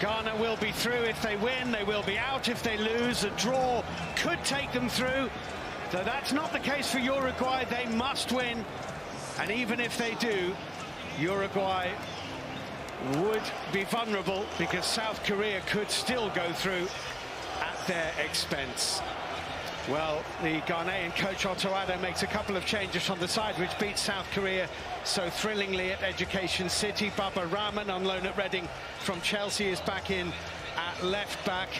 Ghana will be through if they win, they will be out if they lose. A draw could take them through. So that's not the case for Uruguay. They must win. And even if they do, Uruguay would be vulnerable because South Korea could still go through at their expense. Well, the Ghanaian coach Otto Addo makes a couple of changes on the side, which beats South Korea so thrillingly at Education City. Baba Rahman on loan at Reading from Chelsea is back in at left back.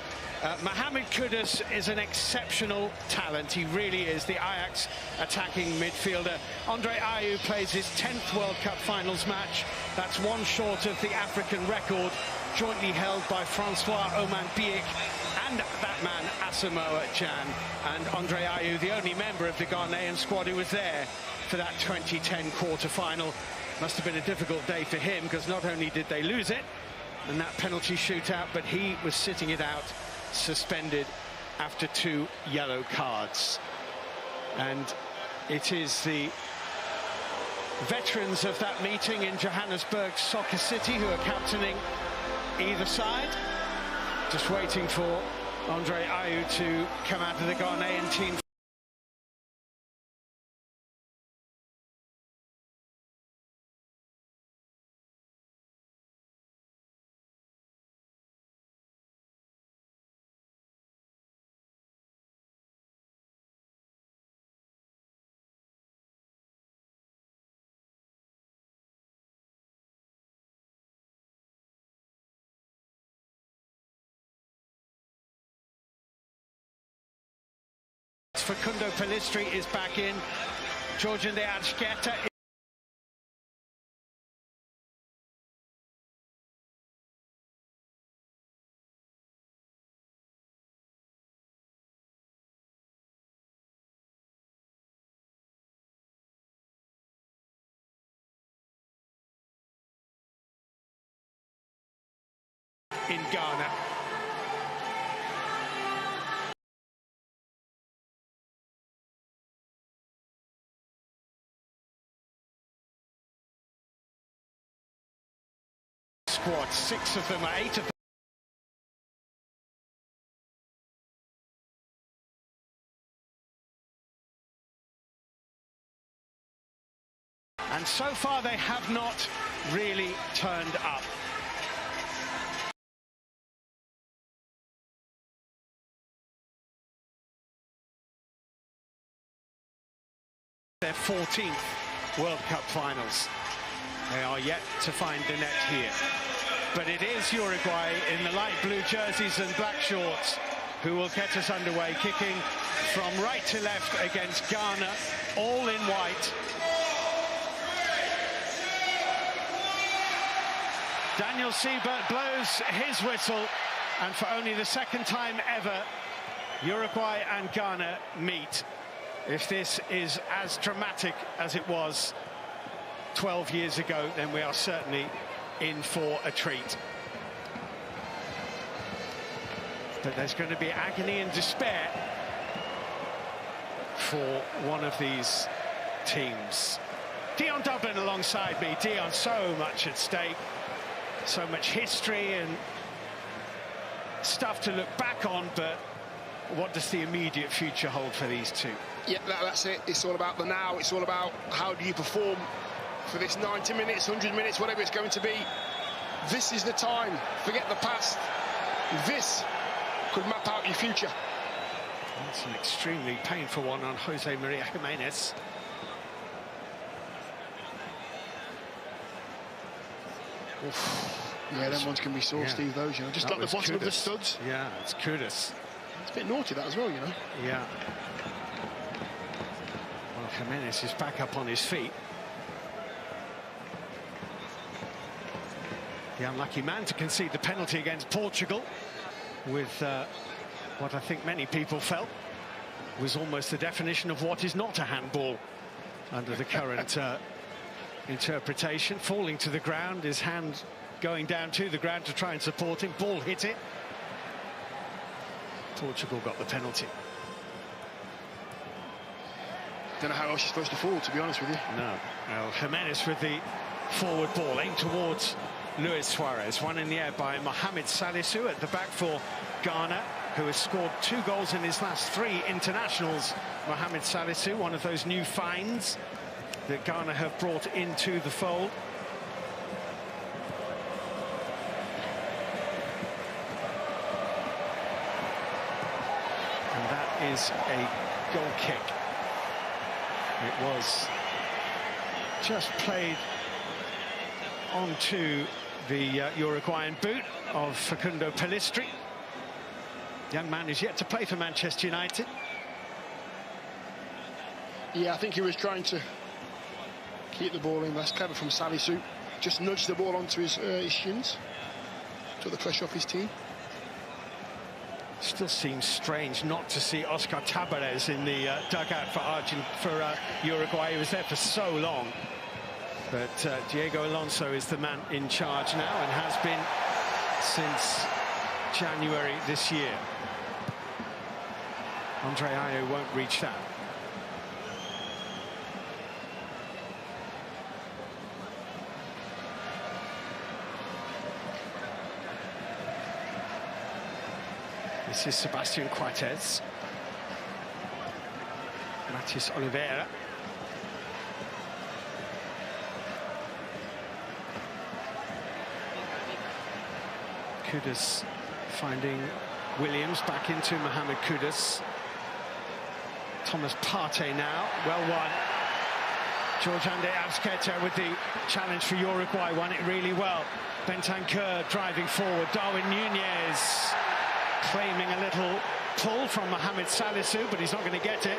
Mohamed Kudus is an exceptional talent. He really is, the Ajax attacking midfielder. Andre Ayew plays his 10th World Cup finals match. That's one short of the African record, jointly held by Francois Oman Biek and that man Asamoah Gyan. And Andre Ayew, the only member of the Ghanaian squad who was there for that 2010 quarter-final. Must have been a difficult day for him, because not only did they lose it in that penalty shootout, but he was sitting it out, suspended after 2 yellow cards. And it is the veterans of that meeting in Johannesburg Soccer City who are captaining either side, just waiting for Andre Ayew to come out of the Ghanaian team. Facundo Pelistri is back in. Georgian de Archketa. In Ghana. Squad, 6 of them, 8 of them. And so far they have not really turned up. Their 14th World Cup finals. They are yet to find the net here. But it is Uruguay in the light blue jerseys and black shorts who will get us underway, kicking from right to left against Ghana, all in white. Daniel Siebert blows his whistle, and for only the 2nd time ever, Uruguay and Ghana meet. If this is as dramatic as it was 12 years ago, then we are certainly in for a treat. But there's going to be agony and despair for one of these teams. Dion Dublin alongside me. Dion, so much at stake, so much history and stuff to look back on, but what does the immediate future hold for these two? Yeah, that's it. It's all about the now. It's all about how do you perform for this 90 minutes, 100 minutes, whatever it's going to be. This is the time. Forget the past. This could map out your future. That's an extremely painful one on Jose Maria Jimenez. Oof. Yeah, them ones can be sore, Steve, those, you know. Just like the bottom of the studs. Yeah, it's Kudus. It's a bit naughty, that, as well, you know. Yeah. Well, Jimenez is back up on his feet. The unlucky man to concede the penalty against Portugal with what I think many people felt was almost the definition of what is not a handball under the current interpretation. Falling to the ground, his hand going down to the ground to try and support him. Ball hit it. Portugal got the penalty. Don't know how else you're supposed to fall, to be honest with you. No. Well, Jimenez with the forward ball aimed towards Luis Suarez. One in the air by Mohamed Salisu at the back for Ghana, who has scored 2 goals in his last 3 internationals. Mohamed Salisu, one of those new finds that Ghana have brought into the fold. And that is a goal kick. It was just played onto the Uruguayan boot of Facundo Pellistri. Young man is yet to play for Manchester United. Yeah, I think he was trying to keep the ball in. That's clever from Salisu. Just nudged the ball onto his shins. Took the pressure off his team. Still seems strange not to see Oscar Tabarez in the dugout for Uruguay. He was there for so long. But Diego Alonso is the man in charge now and has been since January this year. Andre Ayew won't reach that. This is Sebastian Coates. Matheus Oliveira. Kudus finding Williams, back into Mohamed Kudus. Thomas Partey now, well won. George-Ande Azqueta with the challenge for Uruguay, won it really well. Bentancur driving forward, Darwin Nunez claiming a little pull from Mohamed Salisu, but he's not going to get it.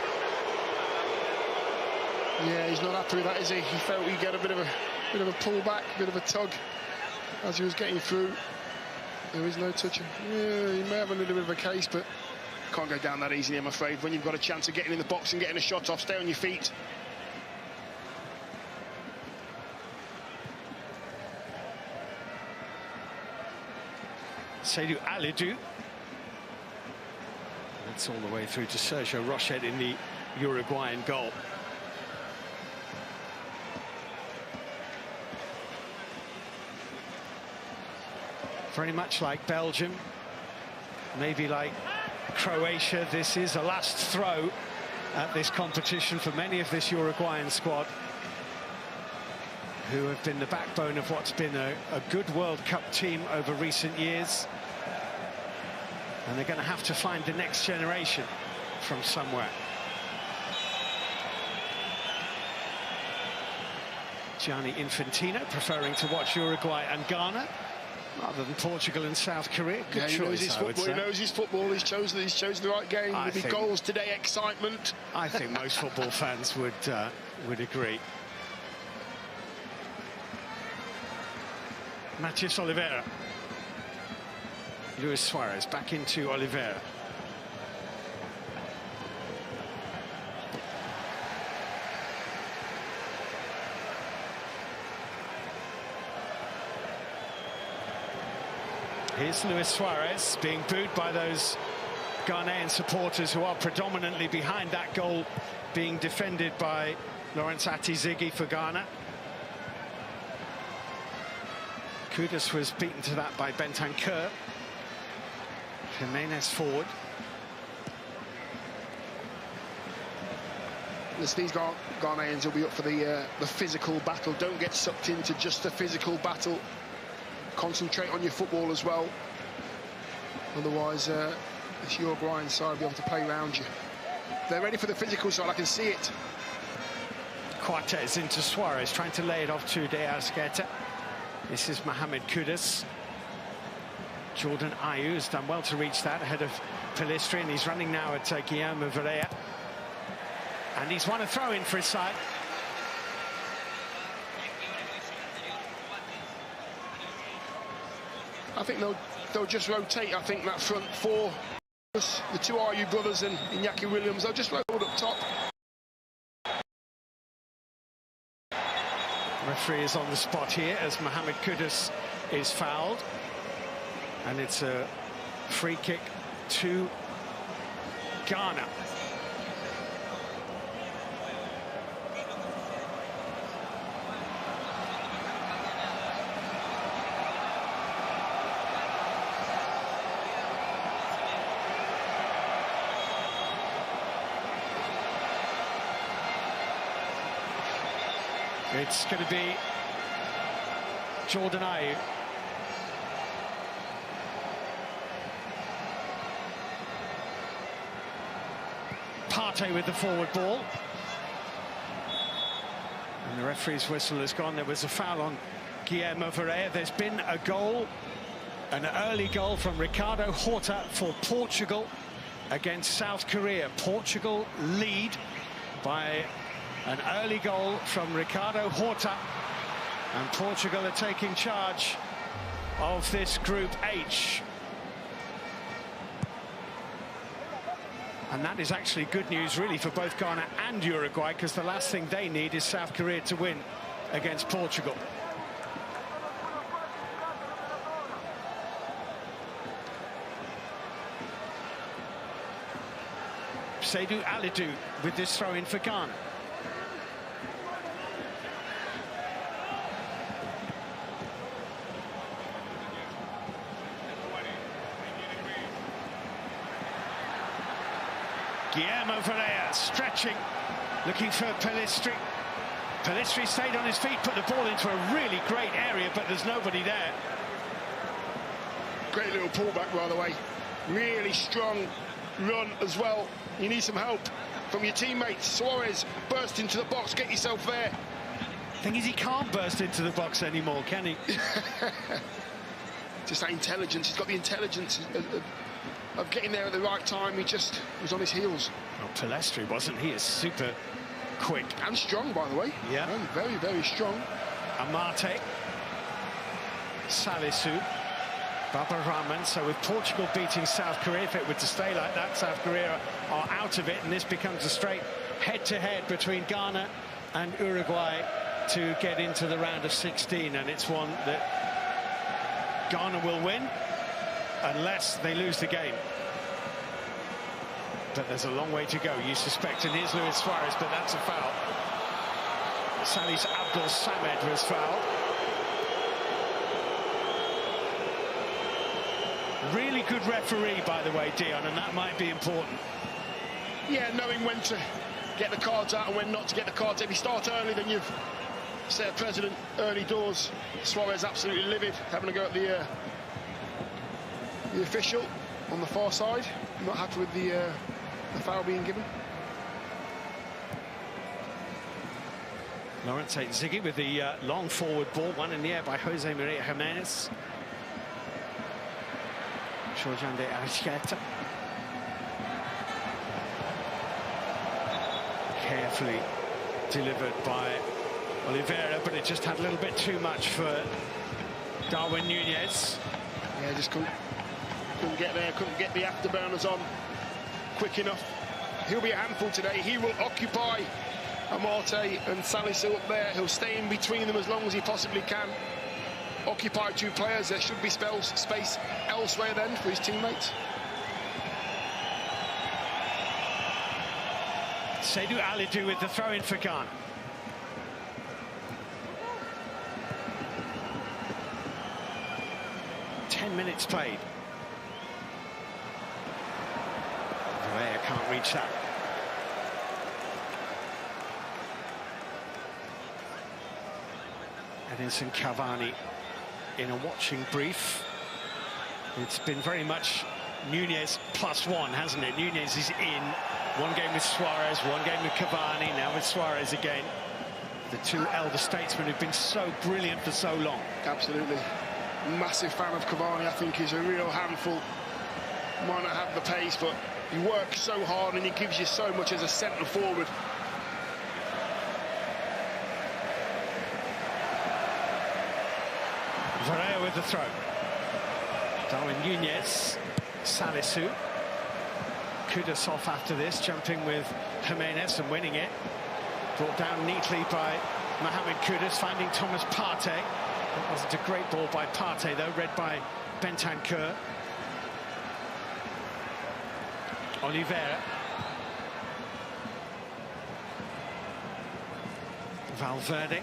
Yeah, he's not happy with that, is he? He felt he'd get a bit of a pull back, a bit of a tug as he was getting through. There is no touch. Yeah, he may have a little bit of a case, but can't go down that easily, I'm afraid. When you've got a chance of getting in the box and getting a shot off, stay on your feet. Seydou Alidou. That's all the way through to Sergio Rochet in the Uruguayan goal. Very much like Belgium, maybe like Croatia, this is a last throw at this competition for many of this Uruguayan squad, who have been the backbone of what's been a good World Cup team over recent years. And they're going to have to find the next generation from somewhere. Gianni Infantino preferring to watch Uruguay and Ghana rather than Portugal and South Korea. Good choice, he knows his football. He knows his football. He's chosen the right game. There'll be goals today, excitement. I think most football fans would agree. Matheus Oliveira. Luis Suarez back into Oliveira. Here's Luis Suarez being booed by those Ghanaian supporters who are predominantly behind that goal being defended by Lawrence Ati-Ziggy for Ghana. Kudus was beaten to that by Bentancur. Jimenez forward. These Ghanaians will be up for the physical battle. Don't get sucked into just the physical battle. Concentrate on your football as well. Otherwise, this Uruguayan side will be able to play around you. They're ready for the physical side, I can see it. Coates into Suarez, trying to lay it off to De Azqueta. This is Mohamed Kudus. Jordan Ayew has done well to reach that ahead of Pellistri, and he's running now at Guillermo Varela. And he's won a throw-in for his side. I think they'll just rotate. I think that front four, the two Ayew brothers and Iñaki Williams, they'll just rotate up top. Referee is on the spot here as Mohamed Kudus is fouled. And it's a free kick to Ghana. It's going to be Jordan Ayew. Partey with the forward ball. And the referee's whistle has gone. There was a foul on Guillermo Varela. There's been a goal, an early goal from Ricardo Horta for Portugal against South Korea. Portugal lead by an early goal from Ricardo Horta. And Portugal are taking charge of this Group H. And that is actually good news, really, for both Ghana and Uruguay, because the last thing they need is South Korea to win against Portugal. Seydou Alidou with this throw-in for Ghana. Guillermo Varela stretching, looking for Pelistri. Pelistri stayed on his feet, put the ball into a really great area, but there's nobody there. Great little pullback, by the way. Really strong run as well. You need some help from your teammates. Suarez, burst into the box, get yourself there. Thing is, he can't burst into the box anymore, can he? Just that intelligence. He's got the intelligence of getting there at the right time. He just was on his heels. Well, Pelistri wasn't. He is super quick. And strong, by the way. Yeah. And very, very strong. Amate. Salisu. Baba Rahman. So with Portugal beating South Korea, if it were to stay like that, South Korea are out of it, and this becomes a straight head-to-head between Ghana and Uruguay to get into the round of 16, and it's one that Ghana will win unless they lose the game. But there's a long way to go, you suspect, and here's Luis Suarez, but that's a foul. Salis Abdul Samed was fouled. Really good referee, by the way, Dion, and that might be important. Yeah, knowing when to get the cards out and when not to get the cards. If you start early, then you've set a precedent early doors. Suarez absolutely livid, having a go at the official on the far side. Not happy with the foul being given. Lawrence Ziggy with the long forward ball, one in the air by Jose Maria Jimenez. Jorjan de Arqueta. Carefully delivered by Oliveira, but it just had a little bit too much for Darwin Nunez. Yeah, just couldn't get there, couldn't get the afterburners on quick enough. He'll be a handful today. He will occupy Amate and Salisu up there. He'll stay in between them as long as he possibly can. Occupy two players. There should be space elsewhere then for his teammates. Seydou Alidou with the throw-in for Ghana. Minutes played. Varela can't reach that. Edinson Cavani in a watching brief. It's been very much Nunez +1, hasn't it? Nunez is in. One game with Suarez, one game with Cavani, now with Suarez again. The two elder statesmen who've been so brilliant for so long. Absolutely. Massive fan of Cavani. I think he's a real handful. Might not have the pace, but he works so hard and he gives you so much as a centre forward. Varela with the throw. Darwin Nunez, Salisu. Kudus off after this, jumping with Jimenez and winning it. Brought down neatly by Mohamed Kudus, finding Thomas Partey. That wasn't a great ball by Partey, though, read by Bentancur. Oliveira. Valverde.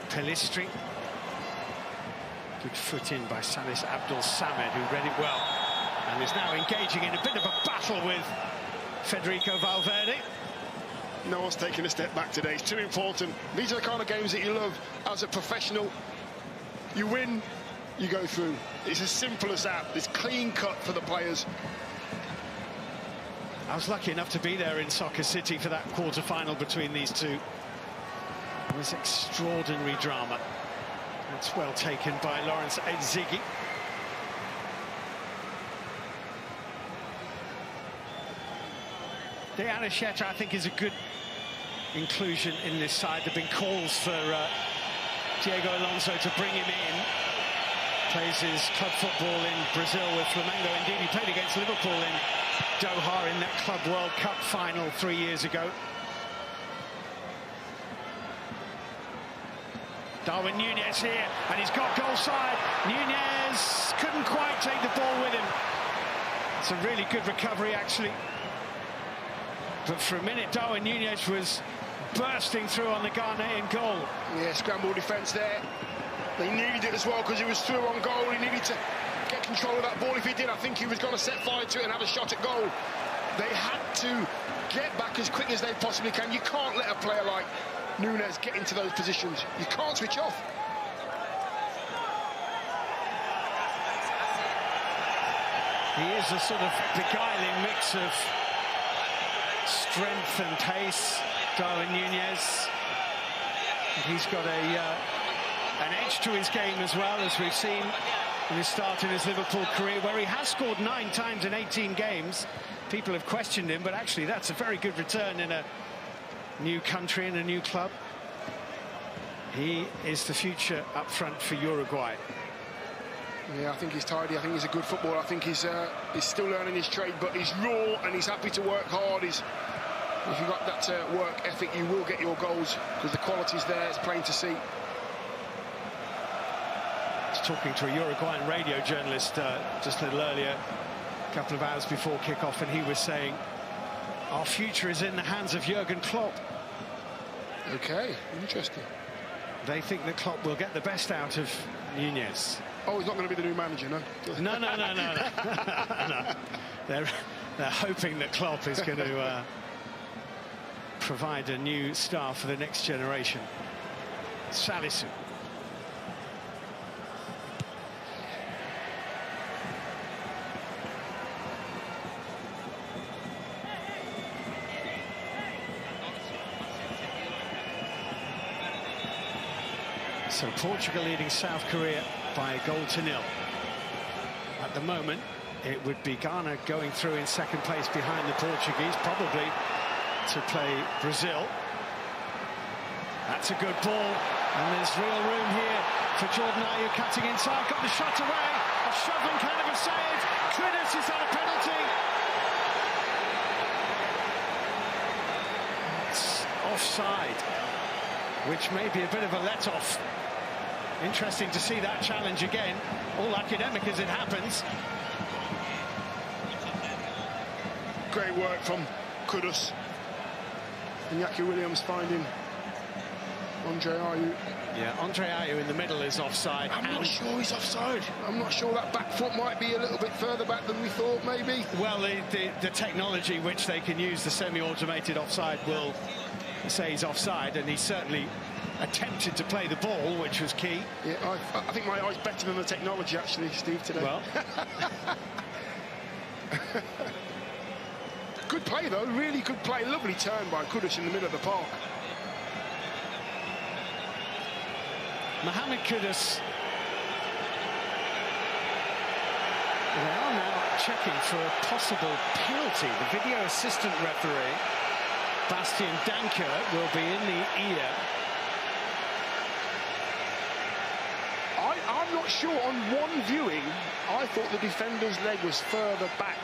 Pelistri. Good foot in by Salis Abdul Samed, who read it well. And is now engaging in a bit of a battle with Federico Valverde. No one's taking a step back today. It's too important. These are the kind of games that you love as a professional. You win, you go through. It's as simple as that. It's clean cut for the players. I was lucky enough to be there in Soccer City for that quarter-final between these two. It was extraordinary drama. That's well taken by Lawrence Edzigi. Diana Shetter, I think, is a good inclusion in this side. There have been calls for Diego Alonso to bring him in. Plays his club football in Brazil with Flamengo. Indeed, he played against Liverpool in Doha in that Club World Cup final 3 years ago. Darwin Núñez here, and he's got goal side. Núñez couldn't quite take the ball with him. It's a really good recovery, actually. But for a minute, Darwin Núñez was bursting through on the Ghanaian goal. Yeah, scramble defence there. They needed it as well because he was through on goal. He needed to get control of that ball. If he did, I think he was going to set fire to it and have a shot at goal. They had to get back as quick as they possibly can. You can't let a player like Núñez get into those positions. You can't switch off. He is a sort of beguiling mix of strength and pace, Darwin Núñez. He's got an edge to his game as well, as we've seen in his start in his Liverpool career, where he has scored 9 times in 18 games. People have questioned him, but actually that's a very good return in a new country and a new club. He is the future up front for Uruguay. Yeah, I think he's tidy. I think he's a good footballer. I think he's still learning his trade, but he's raw and he's happy to work hard. If you've got that work ethic, you will get your goals because the quality's there. It's plain to see. I was talking to a Uruguayan radio journalist just a little earlier, a couple of hours before kick-off, and he was saying, our future is in the hands of Jurgen Klopp. Okay, interesting. They think that Klopp will get the best out of Núñez. Oh, he's not going to be the new manager, no? No. No. They're hoping that Klopp is going to provide a new star for the next generation. Salisu. So Portugal leading South Korea by a 1-0. At the moment, it would be Ghana going through in second place behind the Portuguese, probably to play Brazil. That's a good ball, and there's real room here for Jordan Ayew cutting inside, got the shot away, a shoveling kind of a save. Kudus, is that a penalty? It's offside, which may be a bit of a let-off. Interesting to see that challenge again. All academic as it happens. Great work from Kudus. And Iñaki Williams finding Andre Ayew. Yeah, Andre Ayew in the middle is offside. I'm not sure he's offside. I'm not sure that back foot might be a little bit further back than we thought, maybe. Well, the technology which they can use, the semi-automated offside, will say he's offside, and he's certainly attempted to play the ball, which was key. Yeah, I think my eye's better than the technology, actually, Steve, today. Well. Good play, though. Really good play. Lovely turn by Kudus in the middle of the park. Mohamed Kudus. They are now checking for a possible penalty. The video assistant referee, Bastian Danker, will be in the ear. I'm not sure. On one viewing, I thought the defender's leg was further back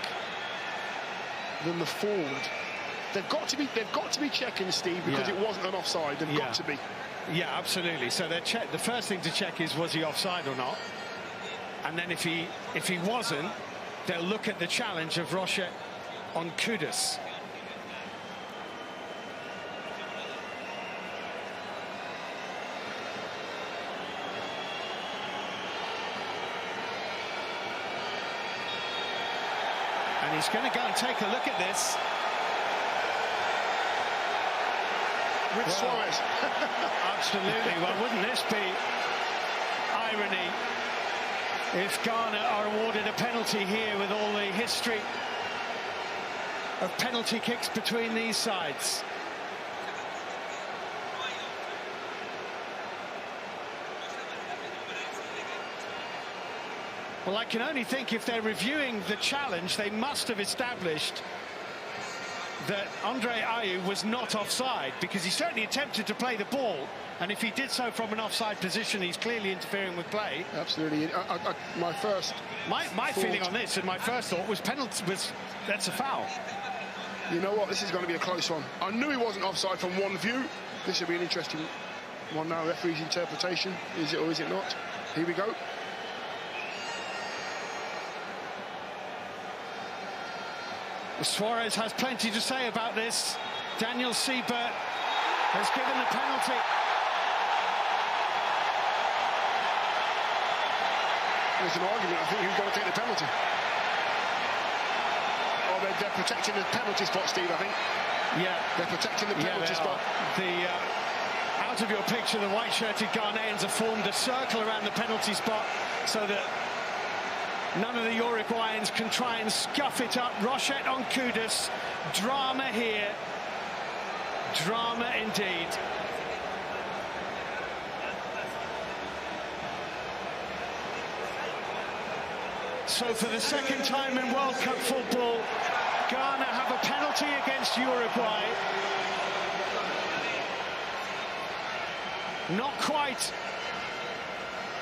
than the forward. They've got to be checking, Steve, because it wasn't an offside. They've got to be. Yeah, absolutely. So they're the first thing to check is, was he offside or not? And then if he wasn't, they'll look at the challenge of Rocha on Kudus. And he's going to go and take a look at this. with Suarez. Absolutely. Well, wouldn't this be irony if Ghana are awarded a penalty here with all the history of penalty kicks between these sides? Well, I can only think if they're reviewing the challenge, they must have established that Andre Ayew was not offside, because he certainly attempted to play the ball, and if he did so from an offside position, he's clearly interfering with play. Absolutely. My feeling on this, and my first thought was penalty, that's a foul. You know what? This is going to be a close one. I knew he wasn't offside from one view. This will be an interesting one now. Referee's interpretation. Is it or is it not? Here we go. Suarez has plenty to say about this. Daniel Siebert has given the penalty. There's an argument, I think, who's going to take the penalty. Oh, they're protecting the penalty spot, Steve, I think. Yeah. They're protecting the penalty spot. Out of your picture, the white-shirted Ghanaians have formed a circle around the penalty spot so that none of the Uruguayans can try and scuff it up. Rochette on Kudus. Drama here. Drama indeed. So for the second time in World Cup football, Ghana have a penalty against Uruguay. Not quite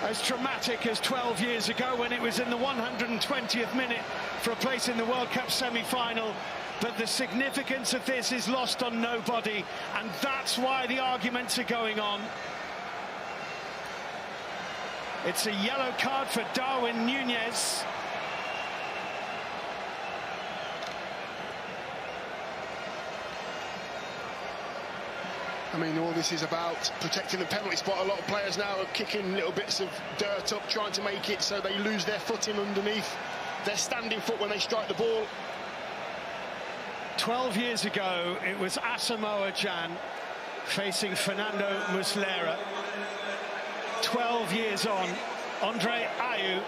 as dramatic as 12 years ago when it was in the 120th minute for a place in the World Cup semi-final, but the significance of this is lost on nobody, and that's why the arguments are going on. It's a yellow card for Darwin Nunez. I mean, all this is about protecting the penalty spot. A lot of players now are kicking little bits of dirt up, trying to make it so they lose their footing underneath their standing foot when they strike the ball. 12 years ago, it was Asamoah Gyan facing Fernando Muslera. 12 years on, Andre Ayew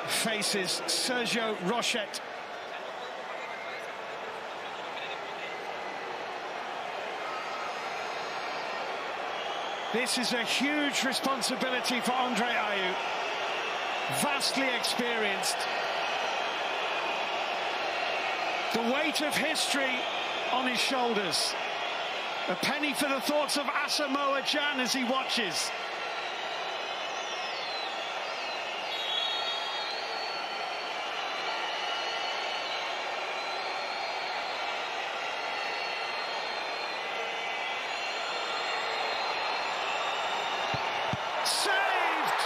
faces Sergio Rochette. This is a huge responsibility for Andre Ayew. Vastly experienced. The weight of history on his shoulders. A penny for the thoughts of Asamoah Gyan as he watches. Saved!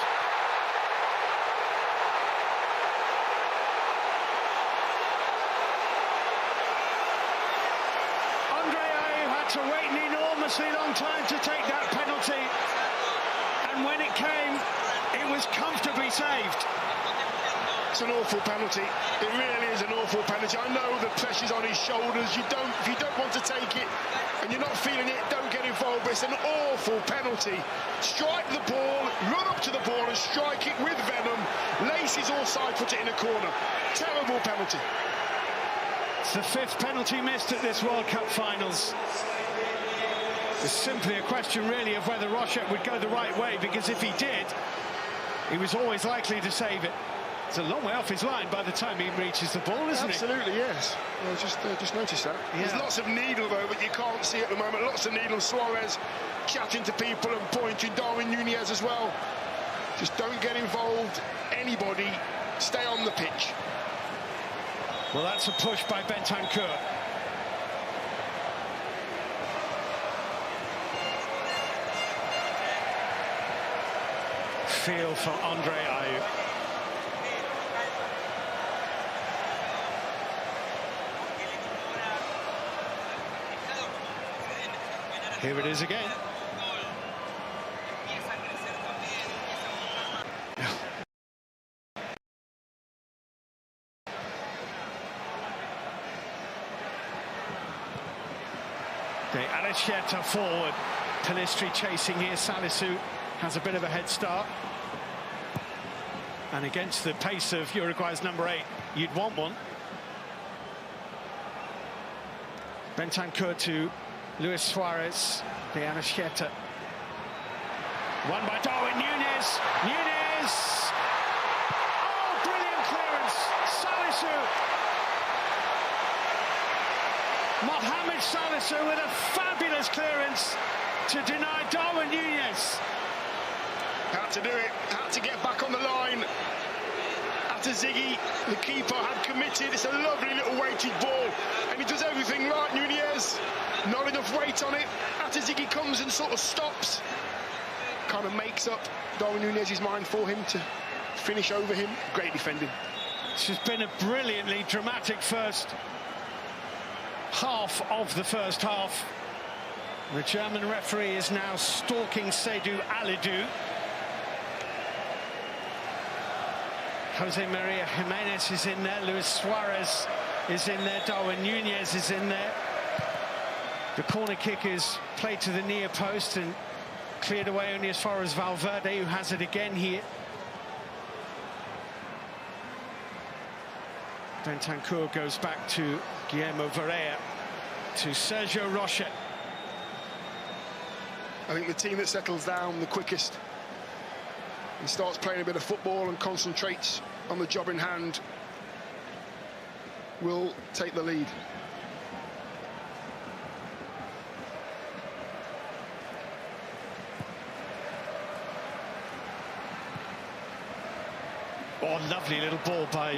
Andre Ayew had to wait an enormously long time to take that penalty, and when it came, it was comfortably saved. It's an awful penalty. It really is an awful penalty. I know the pressure's on his shoulders. If you don't want to take it and you're not feeling it, don't get involved. But it's an awful penalty. Strike the ball, run up to the ball and strike it with venom. Laces all side, put it in a corner. Terrible penalty. It's the fifth penalty missed at this World Cup finals. It's simply a question, really, of whether Rochette would go the right way, because if he did, he was always likely to save it. It's a long way off his line by the time he reaches the ball, isn't it? Absolutely, yes. Well, just noticed that. Yeah. There's lots of needle, though, but you can't see at the moment. Lots of needle. Suarez chatting to people and pointing. Darwin Nunez as well. Just don't get involved. Anybody, stay on the pitch. Well, that's a push by Bentancur. Feel for Andre Ayew. Here it is again. De Aracheta forward. Pelistri chasing here. Salisu has a bit of a head start. And against the pace of Uruguay's number 8, you'd want one. Bentancur to Luis Suarez. De Aracheta. Won by Darwin Núñez. Núñez! Oh, brilliant clearance. Salisu. Mohamed Salisu with a fabulous clearance to deny Darwin Núñez. Had to do it, had to get back on the line. After Ziggy, the keeper, had committed. It's a lovely little weighted ball, and he does everything right, Núñez. Not enough weight on it. After Ziggy comes and sort of stops, kind of makes up Darwin Núñez's mind for him to finish over him. Great defending. This has been a brilliantly dramatic first half of the first half. The German referee is now stalking Seydou Alidou. Jose Maria Jimenez is in there, Luis Suarez is in there, Darwin Núñez is in there. The corner kick is played to the near post and cleared away only as far as Valverde, who has it again here. Bentancur goes back to Guillermo Varela, to Sergio Rocha. I think the team that settles down the quickest and starts playing a bit of football and concentrates on the job in hand will take the lead. Oh, lovely little ball by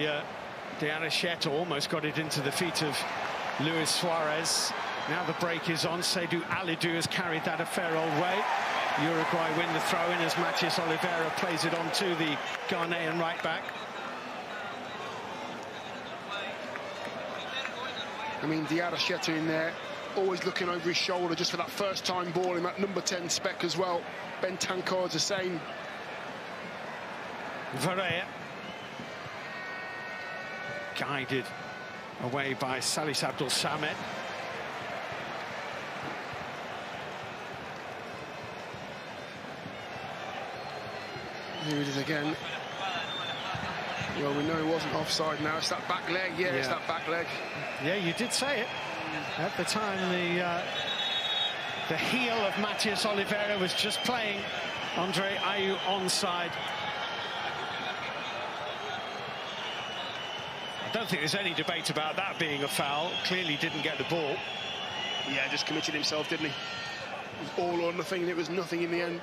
De Aracheta, almost got it into the feet of Luis Suarez. Now the break is on. Seydou Alidou has carried that a fair old way. Uruguay win the throw-in as Matias Oliveira plays it on to the Ghanaian right-back. I mean, De Aracheta in there, always looking over his shoulder just for that first-time ball in that number 10 spec as well. Bentancur's the same. Varela. Guided away by Salis Abdul Samed. Here it is again. Well, we know it wasn't offside now. It's that back leg. Yeah, it's that back leg. Yeah, you did say it. At the time, the heel of Matias Oliveira was just playing Andre Ayew onside. I don't think there's any debate about that being a foul. Clearly didn't get the ball. Yeah, just committed himself, didn't he? It was all or nothing, and it was nothing in the end.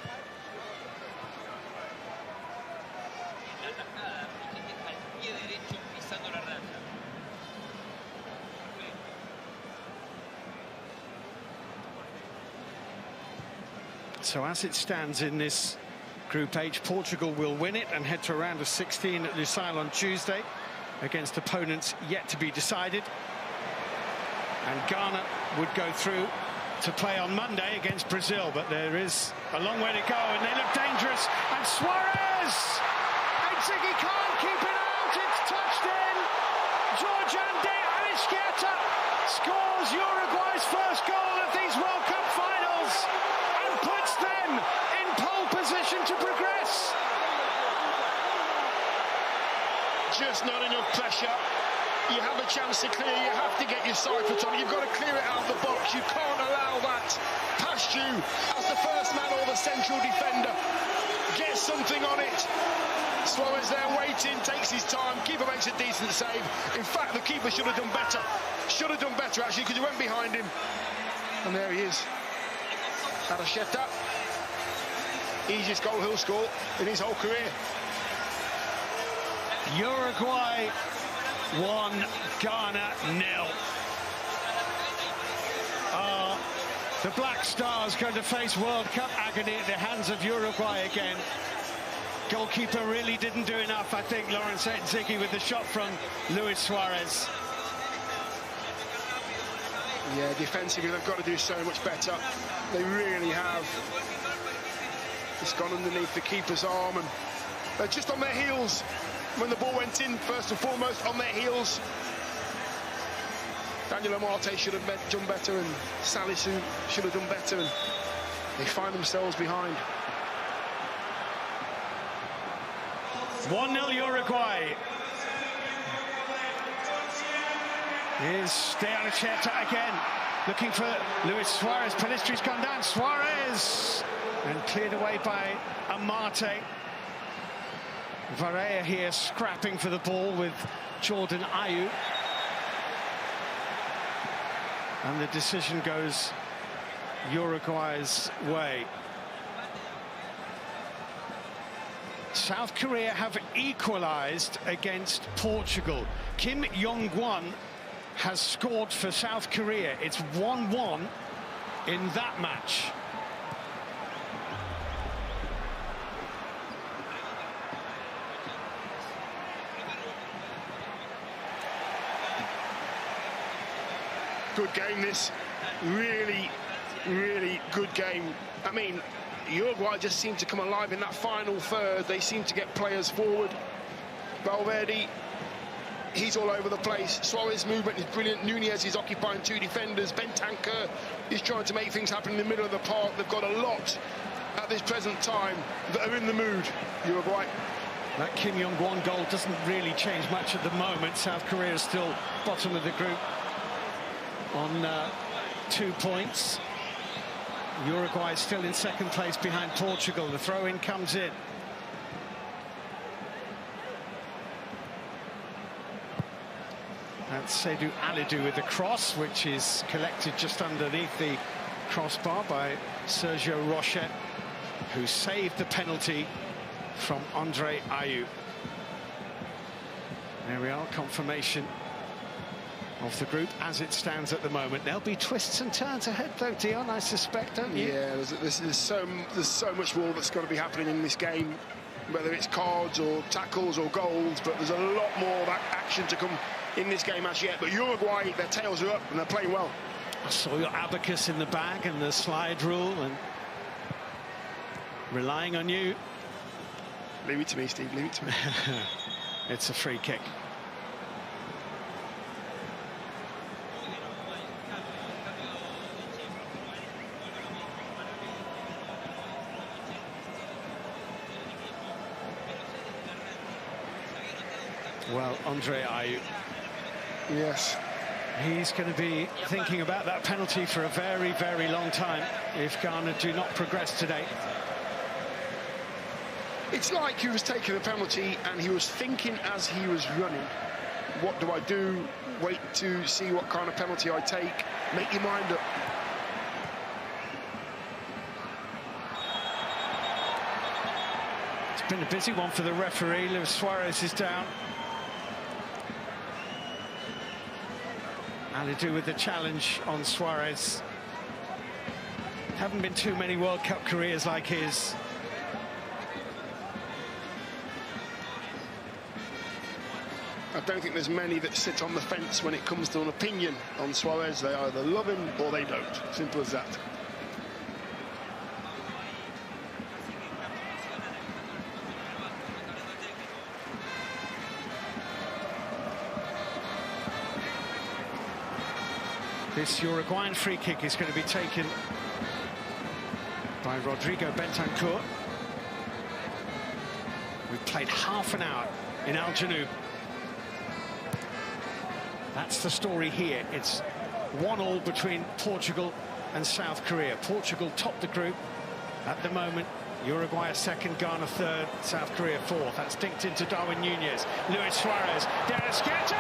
So as it stands in this Group H, Portugal will win it and head to a round of 16 at Lusail on Tuesday against opponents yet to be decided. And Ghana would go through to play on Monday against Brazil, but there is a long way to go and they look dangerous. And Suarez! And Ziggy can't keep it out, it's touched in. Georgian de Aracheta scores Uruguay's first goal of these World Cup finals and puts them in pole position to progress. Just not enough pressure. You have a chance to clear, you have to get your side foot on it. You've got to clear it out of the box. You can't allow that past you as the first man or the central defender. Get something on it. Suarez there waiting, takes his time. Keeper makes a decent save. In fact, the keeper should have done better. Should have done better, actually, because he went behind him. And there he is. Aracheta. Easiest goal he'll score in his whole career. Uruguay 1, Ghana 0. The Black Stars going to face World Cup agony at the hands of Uruguay again. Goalkeeper really didn't do enough, I think, Lawrence Ziggy, with the shot from Luis Suarez. Yeah, defensively they've got to do so much better. They really have. It's gone underneath the keeper's arm and they're just on their heels. When the ball went in, first and foremost, on their heels. Daniel Amate should have done better, and Salisu should have done better, and they find themselves behind. 1-0 Uruguay. Here's Steanacheta again, looking for Luis Suarez. Pelistri's gone down. Suarez! And cleared away by Amate. Varela here scrapping for the ball with Jordan Ayew. And the decision goes Uruguay's way. South Korea have equalised against Portugal. Kim Yong-won has scored for South Korea. It's 1-1 in that match. Good game, this. Really, really good game. I mean, Uruguay just seemed to come alive in that final third. They seemed to get players forward. Valverde, he's all over the place. Suarez movement is brilliant. Nunez is occupying two defenders. Bentancur is trying to make things happen in the middle of the park. They've got a lot at this present time that are in the mood, Uruguay. That Kim Yong-won goal doesn't really change much at the moment. South Korea is still bottom of the group on 2 points. Uruguay is still in second place behind Portugal. The throw-in comes in. That's Seydou Alidou with the cross, which is collected just underneath the crossbar by Sergio Rocher, who saved the penalty from Andre Ayew. There we are, confirmation of the group as it stands at the moment. There'll be twists and turns ahead, though, Dion, I suspect, don't you? Yeah, there's so much more that's got to be happening in this game, whether it's cards or tackles or goals, but there's a lot more of that action to come in this game as yet. But Uruguay, their tails are up and they're playing well. I saw your abacus in the bag and the slide rule, and relying on you. Leave it to me, Steve, leave it to me. It's a free kick. Well, Andre Ayew. Yes. He's going to be thinking about that penalty for a very, very long time if Ghana do not progress today. It's like he was taking a penalty and he was thinking as he was running, what do I do? Wait to see what kind of penalty I take. Make your mind up. It's been a busy one for the referee. Luis Suarez is down. Alidou with the challenge on Suarez. Haven't been too many World Cup careers like his. I don't think there's many that sit on the fence when it comes to an opinion on Suarez. They either love him or they don't. Simple as that. This Uruguayan free kick is going to be taken by Rodrigo Bentancur. We've played half an hour in Al Janoub. That's the story here. It's 1-1 between Portugal and South Korea. Portugal top the group at the moment. Uruguay second, Ghana third, South Korea fourth. That's dinked into Darwin Nunez. Luis Suarez, Dennis Qatar!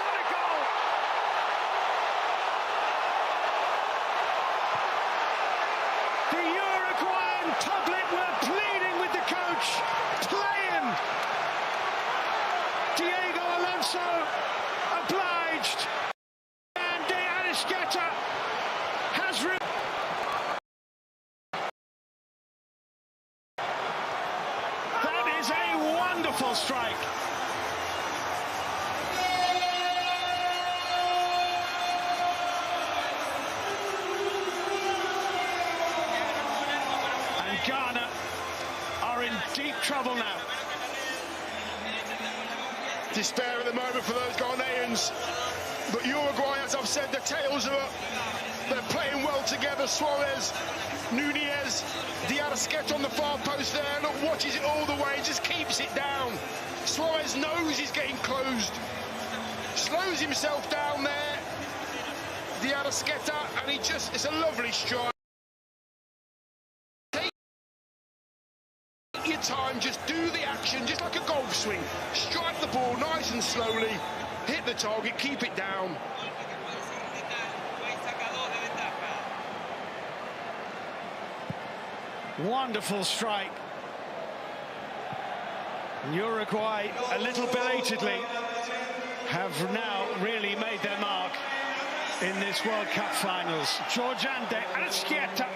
What a goal! The Uruguayan public were pleading with the coach. Play him! Diego Alonso obliged, and Dennis Qatar has that is a wonderful strike. And Ghana are in deep trouble now. Despair at the moment for those Ghanaians. But Uruguay, as I've said, the tails are up. They're playing well together. Suarez, Nunez, Diarasquet on the far post there. Look, watches it all the way, just keeps it down. Suarez knows he's getting closed. Slows himself down there. Diarasquet, and it's a lovely strike. Take your time, just do the action, just like a golf swing. Strike the ball nice and slowly. Hit the target, keep it down. Wonderful strike. Uruguay, a little belatedly, have now really made their mark in this World Cup finals. Georgian de Arasqueta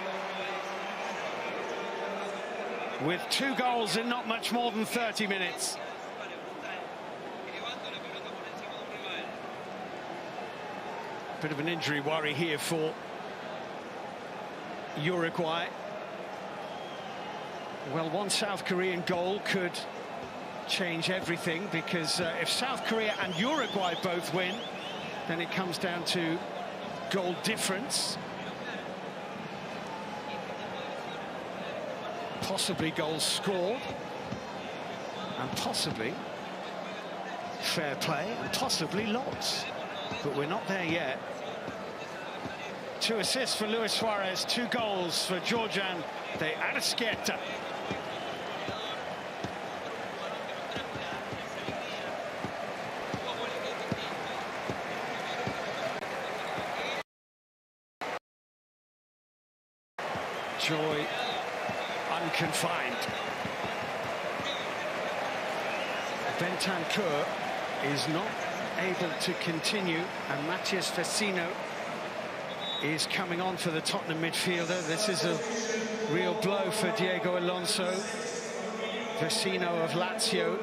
with 2 goals in not much more than 30 minutes. Bit of an injury worry here for Uruguay. Well, one South Korean goal could change everything, because if South Korea and Uruguay both win, then it comes down to goal difference. Possibly goals scored, and possibly fair play, and possibly lots. But we're not there yet. 2 assists for Luis Suarez, 2 goals for Georgian de Arasqueta. Joy unconfined. Bentancur is not able to continue, and Matías Vecino is coming on for the Tottenham midfielder. This is a real blow for Diego Alonso. Vecino of Lazio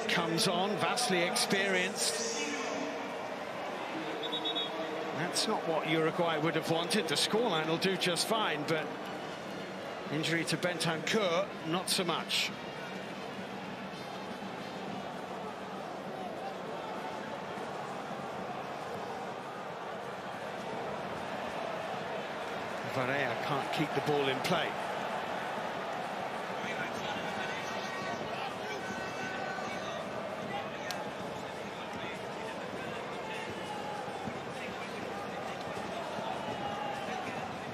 comes on, vastly experienced. That's not what Uruguay would have wanted. The scoreline will do just fine, but injury to Bentancur, not so much. Varela can't keep the ball in play.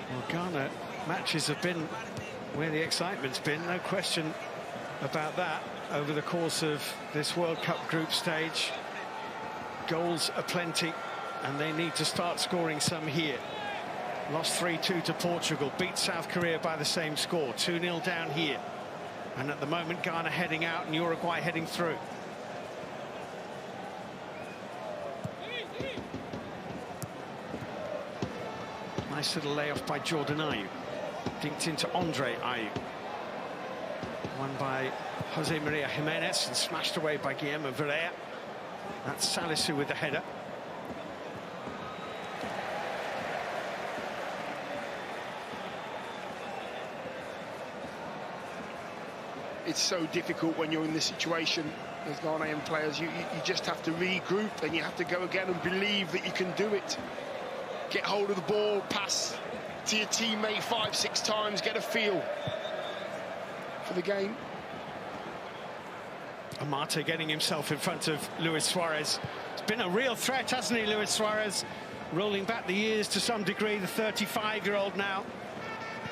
Well, Ghana matches have been where the excitement's been, no question about that, over the course of this World Cup group stage. Goals aplenty, and they need to start scoring some here. Lost 3-2 to Portugal, beat South Korea by the same score, 2-0 down here. And at the moment, Ghana heading out and Uruguay heading through. Nice little layoff by Jordan Ayew. Dinked into Andre Ayew. Won by Jose Maria Jimenez and smashed away by Guillermo Varela. That's Salisu with the header. It's so difficult when you're in this situation as Ghanaian players. You just have to regroup, and you have to go again and believe that you can do it. Get hold of the ball, pass to your teammate 5-6 times, get a feel for the game. Amate getting himself in front of Luis Suarez. It's been a real threat, hasn't he, Luis Suarez? Rolling back the years to some degree, the 35-year-old now.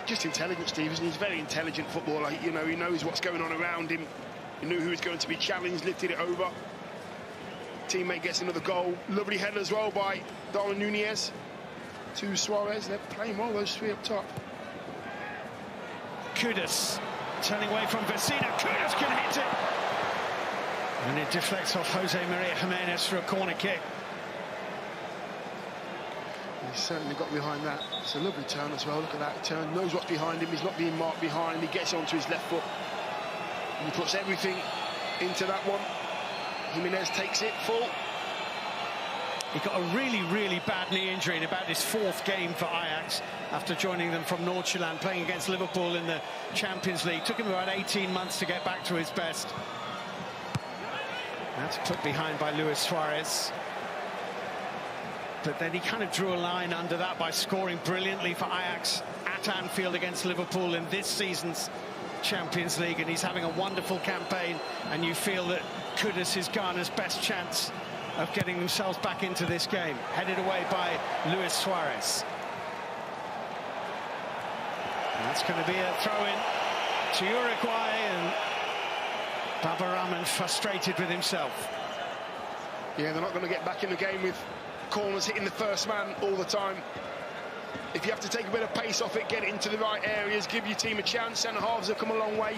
Just intelligent, Steve, isn't he? He's a very intelligent footballer. You know, he knows what's going on around him. He knew who was going to be challenged, lifted it over. Teammate gets another goal. Lovely header as well by Darwin Nunez to Suarez. They're playing well, those 3 up top. Kudus turning away from Vecino. Kudus can hit it. And it deflects off Jose Maria Jimenez for a corner kick. He's certainly got behind that. It's a lovely turn as well. Look at that turn. Knows what's behind him. He's not being marked behind. He gets onto his left foot. And he puts everything into that one. Jimenez takes it full. He got a really, really bad knee injury in about his 4th game for Ajax after joining them from Noordjylland, playing against Liverpool in the Champions League. Took him about 18 months to get back to his best. That's put behind by Luis Suarez. but then he kind of drew a line under that by scoring brilliantly for Ajax at Anfield against Liverpool in this season's Champions League, and he's having a wonderful campaign, and you feel that Kudus is Ghana's best chance of getting themselves back into this game. Headed away by Luis Suarez. And that's going to be a throw-in to Uruguay, and Baba Rahman frustrated with himself. Yeah, they're not going to get back in the game with corners hitting the first man all the time. If you have to take a bit of pace off it, get it into the right areas, give your team a chance. Centre-halves have come a long way.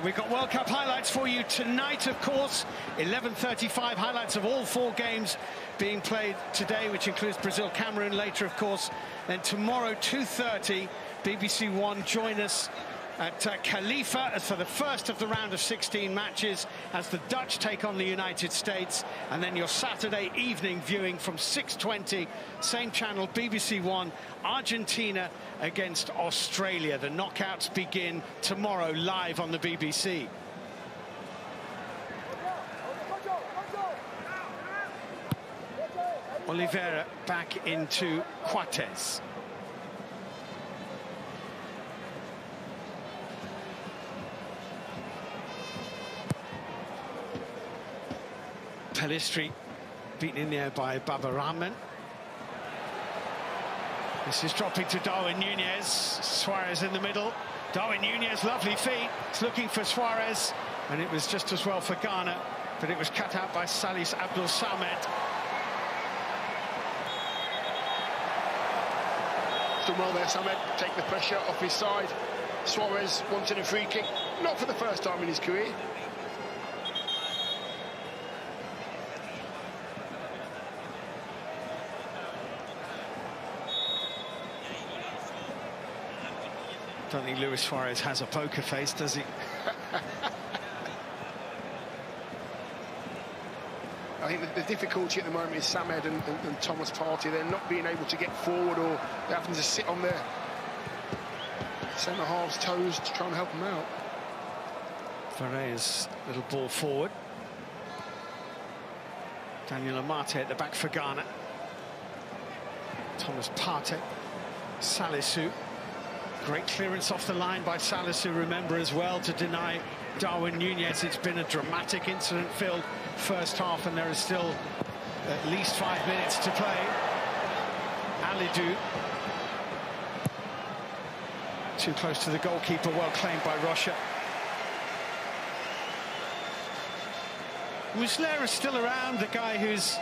We've got World Cup highlights for you tonight, of course. 11:35, highlights of all 4 games being played today, which includes Brazil-Cameroon later, of course. Then tomorrow, 2:30, BBC One join us at Khalifa for the first of the round of 16 matches as the Dutch take on the United States. And then your Saturday evening viewing from 6:20, same channel, BBC One, Argentina against Australia. The knockouts begin tomorrow live on the BBC. Oliveira back into Coates. Pelistri beaten in there by Baba Rahman. This is dropping to Darwin Núñez. Suarez in the middle. Darwin Núñez, lovely feet. It's looking for Suarez, and it was just as well for Ghana, but it was cut out by Salis Abdul Samed. Done well there, Samed. Take the pressure off his side. Suarez wanted a free kick, not for the first time in his career. Don't think Luis Suarez has a poker face, does he? I think the difficulty at the moment is Samed and Thomas Partey. They're not being able to get forward, or they're having to sit on their centre-halves' toes to try and help them out. Ferreira's little ball forward. Daniel Amate at the back for Ghana. Thomas Partey. Salisu. Great clearance off the line by Salisu, remember, as well, to deny Darwin Núñez. It's been a dramatic incident-filled first half, and there is still at least 5 minutes to play. Alidou. Too close to the goalkeeper, well claimed by Rocha. Muslera's still around, the guy who's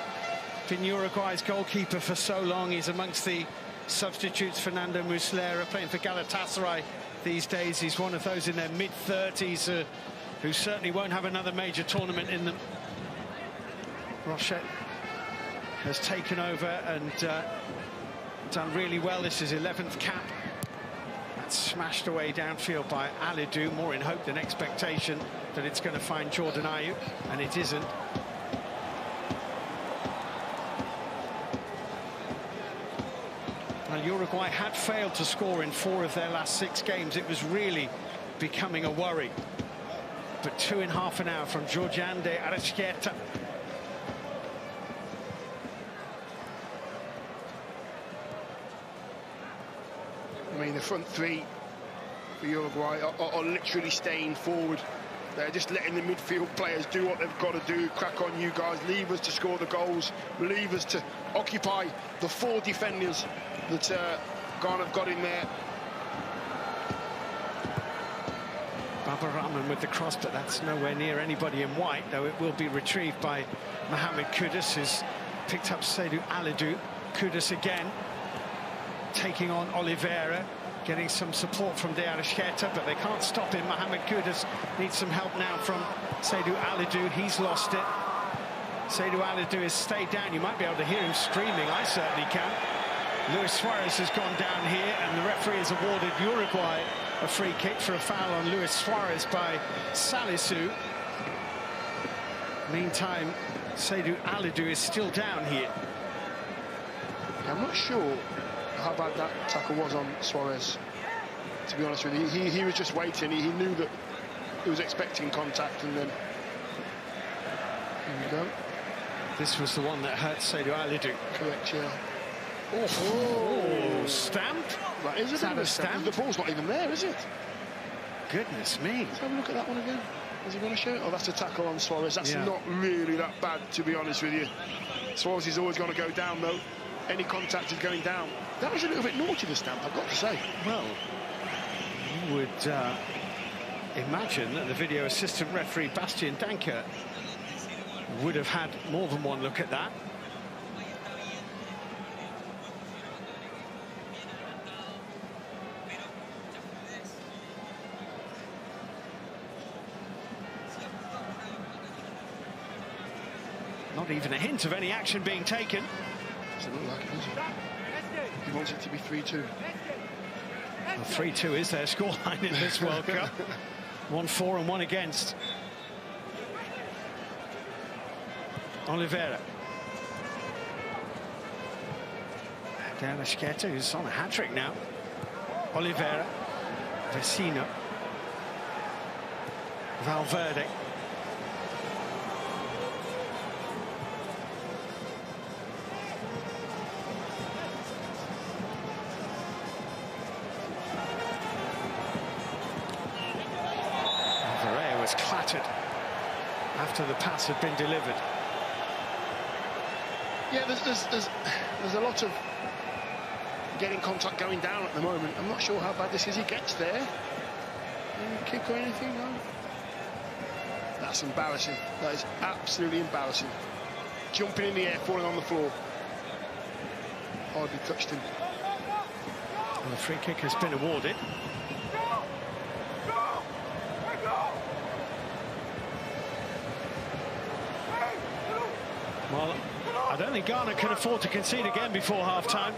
been Uruguay's goalkeeper for so long. He's amongst the substitutes. Fernando Muslera, playing for Galatasaray these days. He's one of those in their mid-30s who certainly won't have another major tournament in them. Rocha has taken over and done really well. This is 11th cap. That's smashed away downfield by Alidou, more in hope than expectation that it's going to find Jordan Ayew, and it isn't. Well, Uruguay had failed to score in 4 of their last 6 games. It was really becoming a worry. But 2 in half an hour from Georgian de Arrascaeta. I mean, the front 3 for Uruguay are literally staying forward. They're just letting the midfield players do what they've got to do. Crack on, you guys. Leave us to score the goals. Leave us to occupy the 4 defenders that Ghana have got in there. Baba Rahman with the cross, but that's nowhere near anybody in white, though it will be retrieved by Mohamed Kudus, who's picked up Seydou Alidou. Kudus again, taking on Oliveira, getting some support from De Arrascaeta, but they can't stop him. Mohamed Kudus needs some help now from Seydou Alidou. He's lost it. Seydou Alidou has stayed down. You might be able to hear him screaming. I certainly can. Luis Suarez has gone down here, and the referee has awarded Uruguay a free kick for a foul on Luis Suarez by Salisu. Meantime, Seydou Alidou is still down here. I'm not sure how bad that tackle was on Suarez, to be honest with you. He was just waiting. He knew that he was expecting contact, and then here we go. This was the one that hurt Seydou Alidou. Correct, yeah. Oh, stamped? That is a bit of a stamp. The ball's not even there, is it? Goodness me. Let's have a look at that one again. Is he going to show it? Oh, that's a tackle on Suarez. That's not really that bad, to be honest with you. Suarez is always going to go down, though. Any contact is going down. That was a little bit naughty, the stamp, I've got to say. Well, you would imagine that the video assistant referee, Bastian Danker, would have had more than one look at that. Not even a hint of any action being taken. Doesn't look like it, does it? He wants it to be 3-2. Well, 3-2 is their scoreline in this World Cup. 1 for and 1 against. Oliveira. De Arrascaeta, who's on a hat-trick now. Oliveira. Vecino. Valverde. Was clattered after the pass had been delivered. Yeah, there's a lot of getting contact going down at the moment. I'm not sure how bad this is. He gets there. Any kick or anything? No. That's embarrassing. That is absolutely embarrassing. Jumping in the air, falling on the floor. Hardly touched him. Well, the free kick has been awarded. Well, I don't think Ghana can afford to concede again before half-time.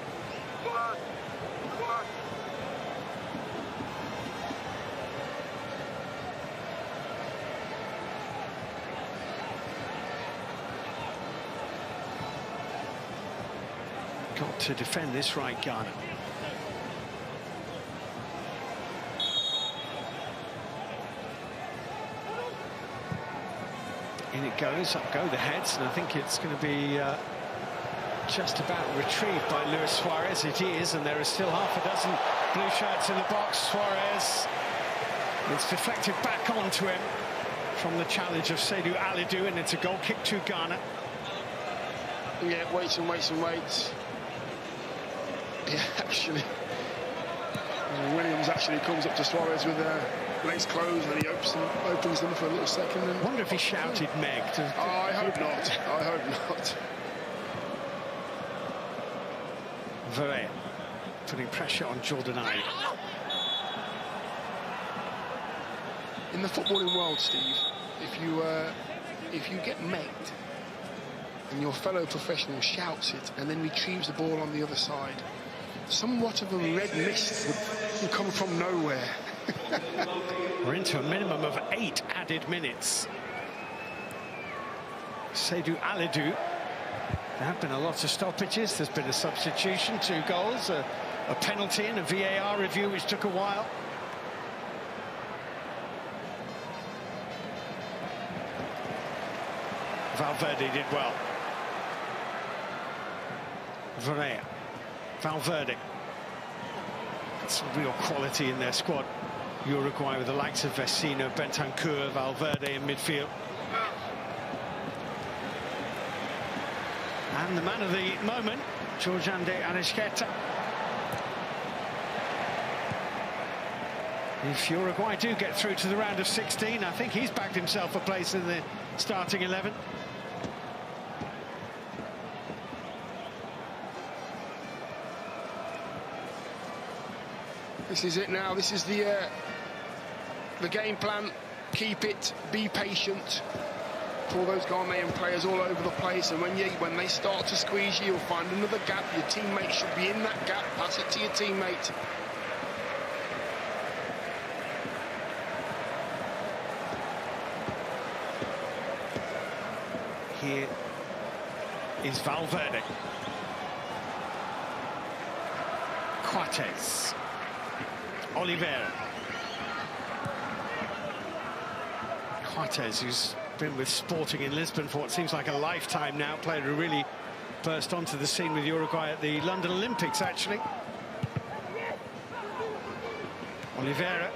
Got to defend this right, Ghana. In it goes, up go the heads, and I think it's going to be just about retrieved by Luis Suarez. It is, and there are still half a dozen blue shirts in the box. Suarez, it's deflected back onto him from the challenge of Seydou Alidou, and it's a goal kick to Ghana. Yeah, waits and waits and waits. Yeah, actually, Williams actually comes up to Suarez with legs closed, and he opens them for a little second. And I wonder if he shouted Meg. I hope not. I hope not. Verre putting pressure on Jordan Ayew. In the footballing world, Steve, if you get megged and your fellow professional shouts it and then retrieves the ball on the other side, somewhat of a red mist would come from nowhere. We're into a minimum of 8 added minutes. Seydou Alidou. There have been a lot of stoppages. There's been a substitution, 2 goals, a penalty and a VAR review, which took a while. Valverde did well. Verre. Valverde. Some real quality in their squad. Uruguay with the likes of Vecino, Bentancur, Valverde in midfield. And the man of the moment, Georgian de Arrascaeta. If Uruguay do get through to the round of 16, I think he's backed himself a place in the starting 11. This is it now. This is the game plan. Keep it. Be patient. For those Ghanaian players all over the place, and when they start to squeeze you, you'll find another gap. Your teammate should be in that gap. Pass it to your teammate. Here is Valverde. Coates. Oliveira. Coates, who's been with Sporting in Lisbon for what seems like a lifetime now. Player who really burst onto the scene with Uruguay at the London Olympics, actually. Oliveira.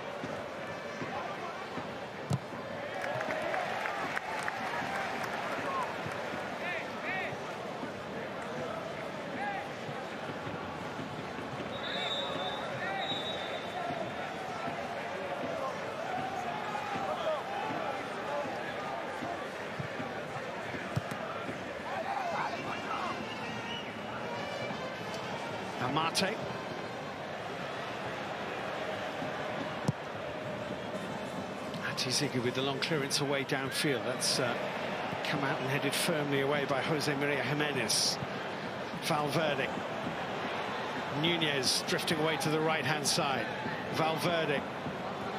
Mate. Ziggy with the long clearance away downfield. That's come out and headed firmly away by Jose Maria Jimenez. Valverde. Nunez drifting away to the right-hand side. Valverde.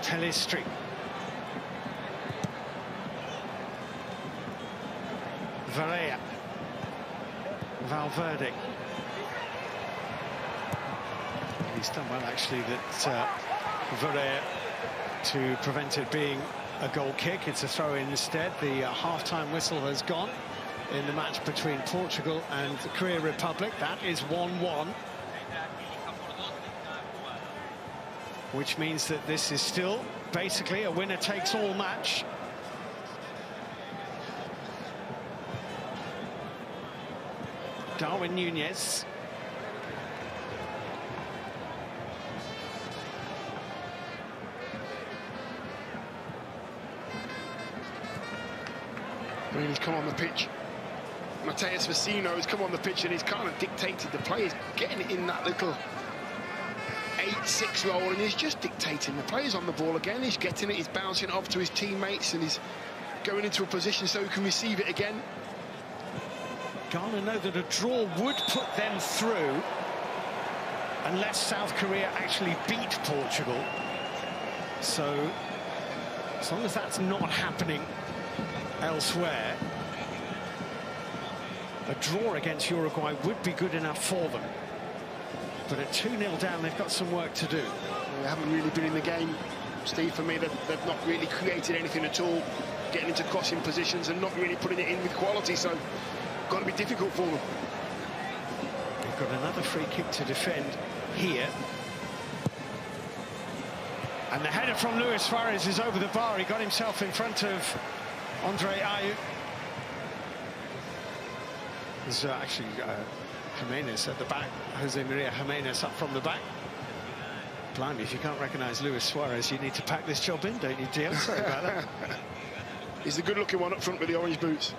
Pelistri. Varela. Valverde. He's done well, actually, that Varela to prevent it being a goal kick. It's a throw-in instead. The half-time whistle has gone in the match between Portugal and the Korea Republic. That is 1-1. Which means that this is still basically a winner-takes-all match. Darwin Nunez. He's come on the pitch. Mateus Vecino has come on the pitch and he's kind of dictated the play. He's getting it in that little 8-6 role and he's just dictating the players on the ball again. He's getting it, he's bouncing it off to his teammates and he's going into a position so he can receive it again. Ghana know that a draw would put them through unless South Korea actually beat Portugal. So, as long as that's not happening elsewhere, a draw against Uruguay would be good enough for them. But at 2-0 down, they've got some work to do. They haven't really been in the game, Steve. For me, they've not really created anything at all, getting into crossing positions and not really putting it in with quality, so got to be difficult for them. They've got another free kick to defend here. And the header from Luis Suarez is over the bar. He got himself in front of Andre Ayew. There's actually Jimenez at the back. Jose Maria Jimenez up from the back. Blimey, if you can't recognise Luis Suarez, you need to pack this job in, don't you, Dio? Sorry about that. He's the good-looking one up front with the orange boots.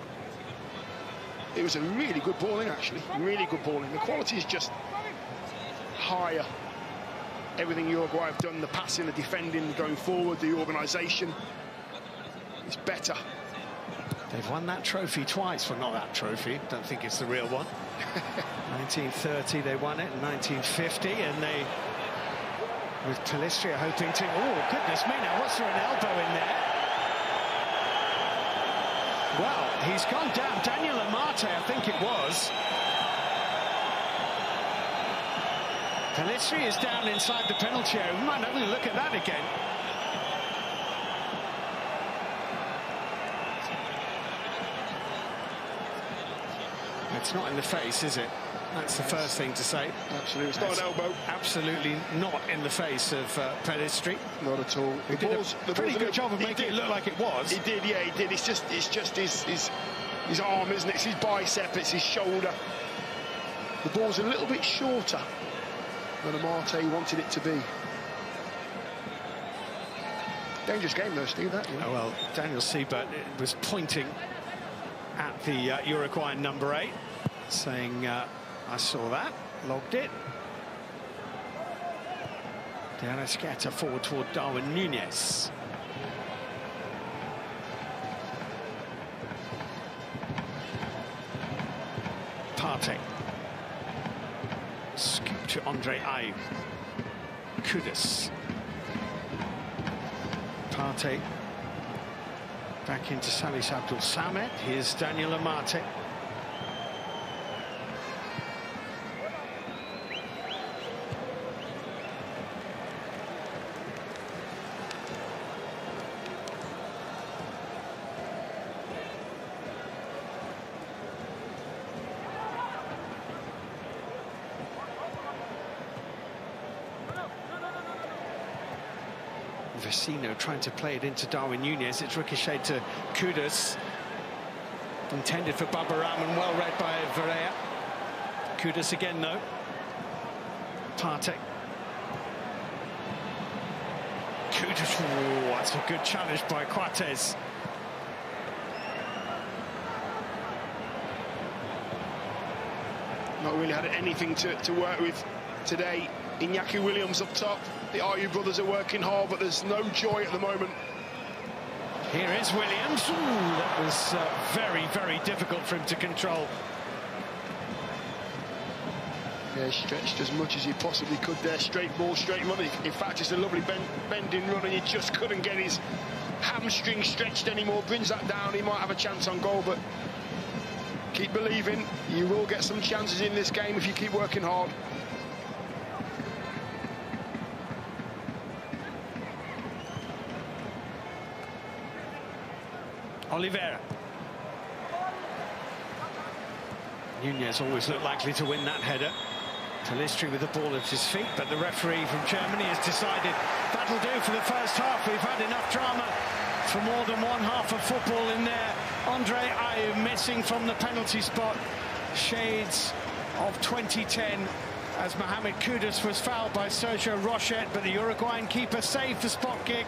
It was a really good balling, actually. Really good balling. The quality is just higher. Everything Uruguay have done, the passing, the defending, going forward, the organisation, is better. They've won that trophy twice. Well, not that trophy. Don't think it's the real one. 1930 they won it, and 1950, and they, with Pelistri, hoping to. Oh goodness me! Now, what's there an elbow in there? Well, he's gone down. Daniel Amate, I think it was. Pelistri is down inside the penalty area. We might have a look at that again. It's not in the face, is it? That's the first thing to say. Absolutely. It's not an elbow. Absolutely not in the face of Pelistri. Not at all. He did a pretty good job of making it look like it was. He did, yeah, he did. It's just his arm, isn't it? It's his bicep, it's his shoulder. The ball's a little bit shorter than Amate wanted it to be. Dangerous game, though, Steve, that, you know. Oh, well, Daniel Siebert was pointing at the Uruguayan number 8, saying, I saw that, logged it. De Arrascaeta forward toward Darwin Nunez. Partey. Scoop to Andre Ayew. Kudus. Partey. Back into Salis Abdul Samed. Here's Daniel Amate. Vecino trying to play it into Darwin Núñez. It's ricocheted to Kudus. Intended for Babaram and well read by Varela. Kudus again, though. Partey. Kudus, oh, that's a good challenge by Coates. Not really had anything to work with today. Iñaki Williams up top. The Ayew brothers are working hard, but there's no joy at the moment. Here is Williams. Ooh, that was very, very difficult for him to control. Yeah, stretched as much as he possibly could there. Straight ball, straight run. In fact, it's a lovely bending run, and he just couldn't get his hamstring stretched anymore. Brings that down. He might have a chance on goal, but keep believing. You will get some chances in this game if you keep working hard. Oliveira. Núñez always looked likely to win that header. Pellistri with the ball at his feet, but the referee from Germany has decided that'll do for the first half. We've had enough drama for more than one half of football in there. Andre Ayew missing from the penalty spot. Shades of 2010 as Mohamed Kudus was fouled by Sergio Rochette, but the Uruguayan keeper saved the spot kick.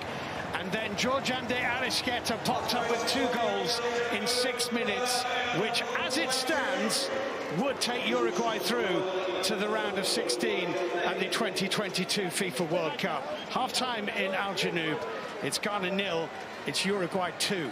And then Georgian de Arrasqueta popped up with 2 goals in 6 minutes, which, as it stands, would take Uruguay through to the round of 16 at the 2022 FIFA World Cup. Half-time in Al Janoub. It's Ghana 0, it's Uruguay 2.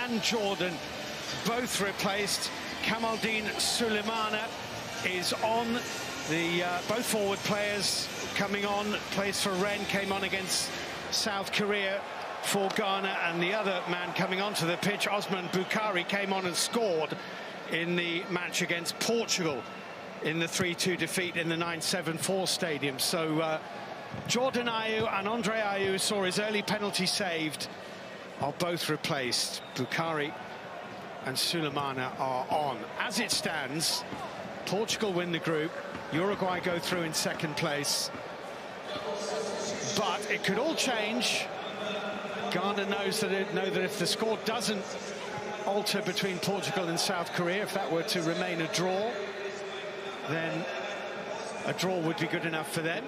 and Jordan both replaced. Kamaldeen Sulemana is on. Both forward players coming on. Plays for Rennes, came on against South Korea for Ghana, and the other man coming onto the pitch, Osman Bukhari, came on and scored in the match against Portugal in the 3-2 defeat in the 974 stadium. So Jordan Ayew and Andre Ayew saw his early penalty saved, are both replaced. Bukhari and Sulemana are on. As it stands, Portugal win the group, Uruguay go through in second place, but it could all change. Ghana know that if the score doesn't alter between Portugal and South Korea, if that were to remain a draw, then a draw would be good enough for them.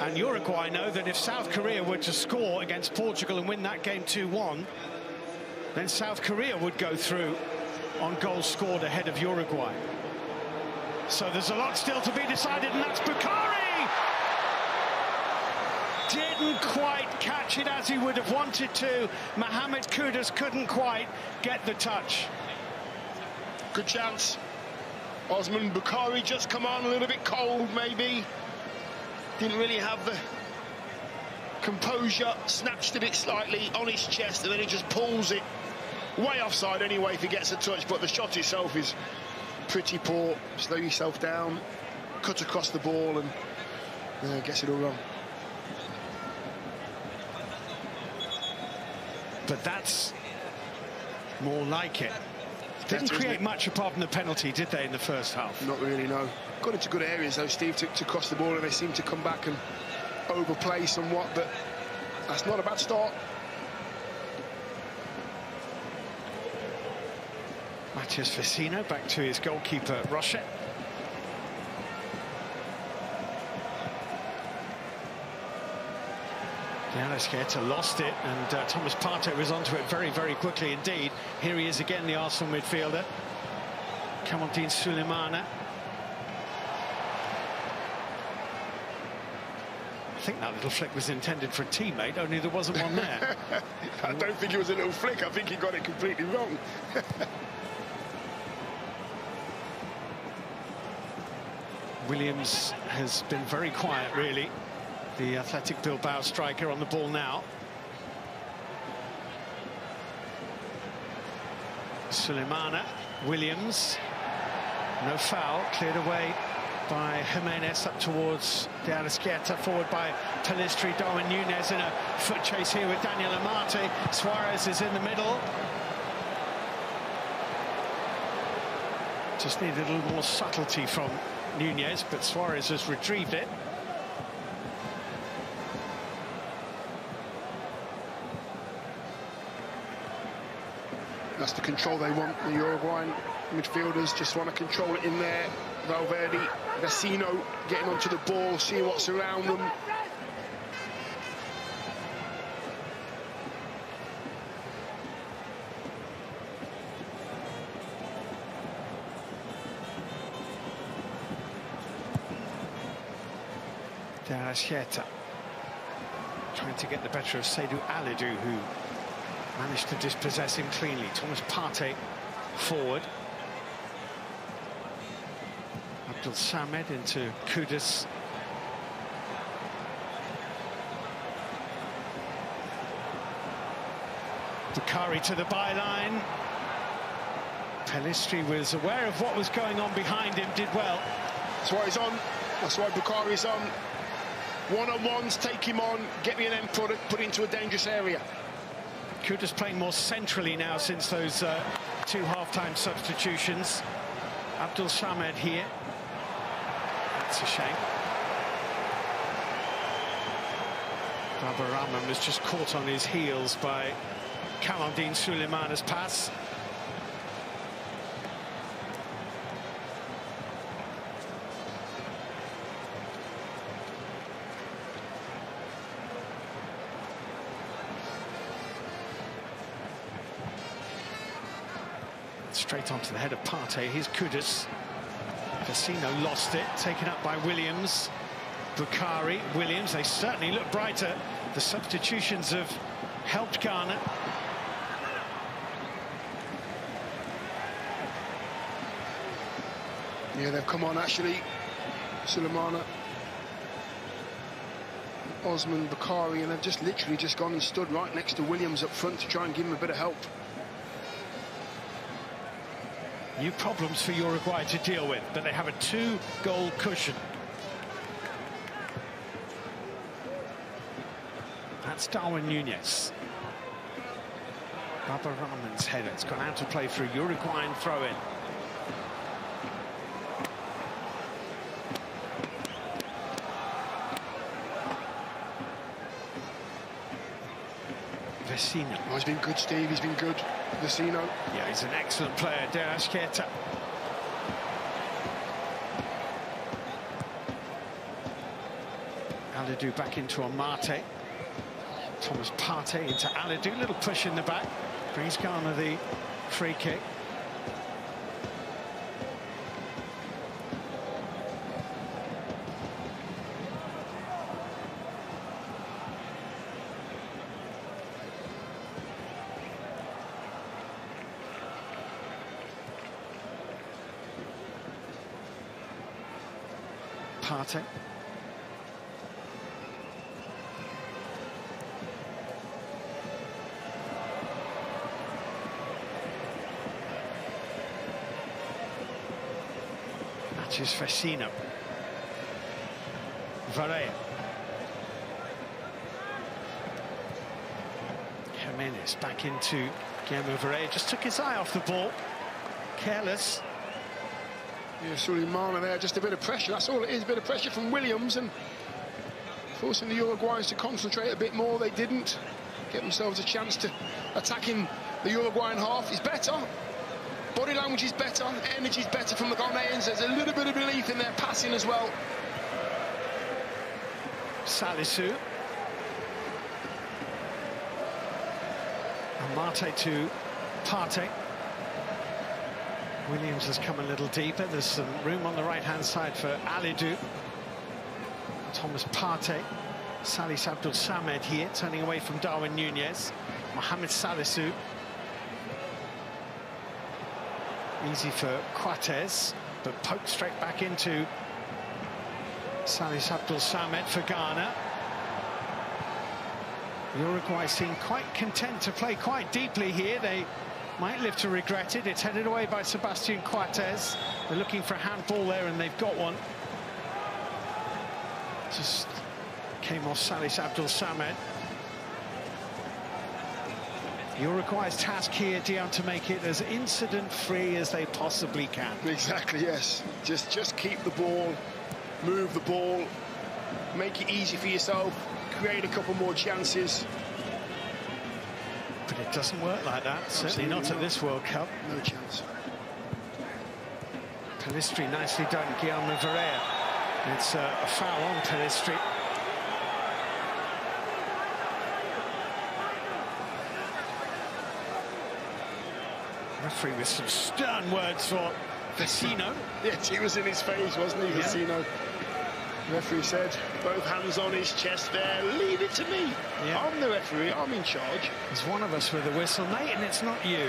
And Uruguay know that if South Korea were to score against Portugal and win that game 2-1, then South Korea would go through on goals scored ahead of Uruguay. So there's a lot still to be decided, and that's Bukhari! Didn't quite catch it as he would have wanted to. Mohamed Kudus couldn't quite get the touch. Good chance. Osman Bukhari just come on a little bit cold, maybe. Didn't really have the composure, snatched at it slightly on his chest, and then he just pulls it way offside anyway if he gets a touch, but the shot itself is pretty poor. Slow yourself down, cut across the ball, and gets it all wrong. But that's more like it. Didn't create much apart from the penalty, did they, in the first half? Not really, no. Got into good areas, though, Steve, to cross the ball, and they seem to come back and overplay somewhat, but that's not a bad start. Matthias Vecino back to his goalkeeper, Roche. Ghana lost it, and Thomas Partey was onto it very, very quickly indeed. Here he is again, the Arsenal midfielder, Kamaldeen Sulemana. I think that little flick was intended for a teammate, only there wasn't one there. I don't think it was a little flick, I think he got it completely wrong. Williams has been very quiet, really. The Athletic Bilbao striker on the ball now. Sulemana, Williams, no foul, cleared away by Jimenez up towards De Arrascaeta, forward by Pelistri. Darwin Núñez in a foot chase here with Daniel Amate. Suarez is in the middle. Just needed a little more subtlety from Núñez, but Suarez has retrieved it. That's the control they want. The Uruguayan midfielders just want to control it in there. Valverde, Vecino getting onto the ball, seeing what's around them. De Arrascaeta trying to get the better of Seydou Alidou, who managed to dispossess him cleanly. Thomas Partey forward. Abdul Samed into Kudus. Bukhari to the byline. Pelistri was aware of what was going on behind him, did well. That's why he's on. That's why Bukhari's on. One-on-ones, take him on, get me an end product, put it into a dangerous area. Kudus playing more centrally now since those two half-time substitutions. Abdul Samed here. That's a shame. Baba Rahman was just caught on his heels by Kamaldeen Sulemana's pass. Straight onto the head of Partey. Here's Kudus. Vecino lost it, taken up by Williams. Bukhari, Williams, they certainly look brighter. The substitutions have helped Ghana. Yeah, they've come on actually. Sulemana, Osman, Bakari, and they've just literally just gone and stood right next to Williams up front to try and give him a bit of help. New problems for Uruguay to deal with, but they have a 2-goal cushion. That's Darwin Núñez. Baba Rahman's header. It's gone out to play for a Uruguayan throw-in. Vecino. Oh, he's been good, Steve. He's been good. Vecino. Yeah, he's an excellent player. Deras Keita. Alidou back into Amate. Thomas Partey into Alidou. Little push in the back. Brings Ghana the free kick. Partey. Matches Vecino. Varela. Jimenez back into Guillermo Varela. Just took his eye off the ball. Careless. Yeah, Sulemana there, just a bit of pressure. That's all it is, a bit of pressure from Williams, and forcing the Uruguayans to concentrate a bit more. They didn't get themselves a chance to attacking the Uruguayan half. Is better. Body language is better. Energy is better from the Ghanaians. There's a little bit of belief in their passing as well. Salisu. Amate to Partey. Williams has come a little deeper. There's some room on the right-hand side for Alidou. Thomas Partey. Salis Abdul Samed here, turning away from Darwin Núñez. Mohamed Salisu. Easy for Quates, but poked straight back into Salis Abdul Samed for Ghana. Uruguay seem quite content to play quite deeply here. They might live to regret it. It's headed away by Sebastian Quates. They're looking for a handball there, and they've got one. Just came off Salis Abdul Samed. Uruguay's task here, Dion, to make it as incident-free as they possibly can. Exactly, yes. Just keep the ball, move the ball, make it easy for yourself, create a couple more chances. But it doesn't work like that, certainly not at this World Cup. No chance. Pellistri, nicely done, Guillermo Varela. It's a foul on Pellistri. Referee with some stern words for Vecino. Yes, he was in his face, wasn't he, Vecino? Yeah. Referee said, both hands on his chest there, leave it to me. Yeah. I'm the referee, I'm in charge. There's one of us with a whistle, mate, and it's not you.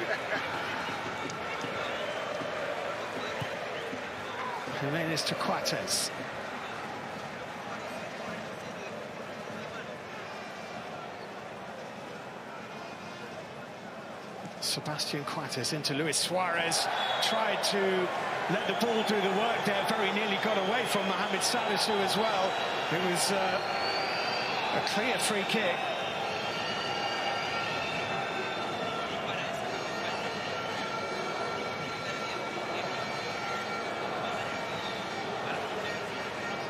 Jimenez to Quates. Sebastian Quates into Luis Suarez. Tried to let the ball do the work there. Very nearly got away from Mohamed Salisu as well. It was a clear free kick.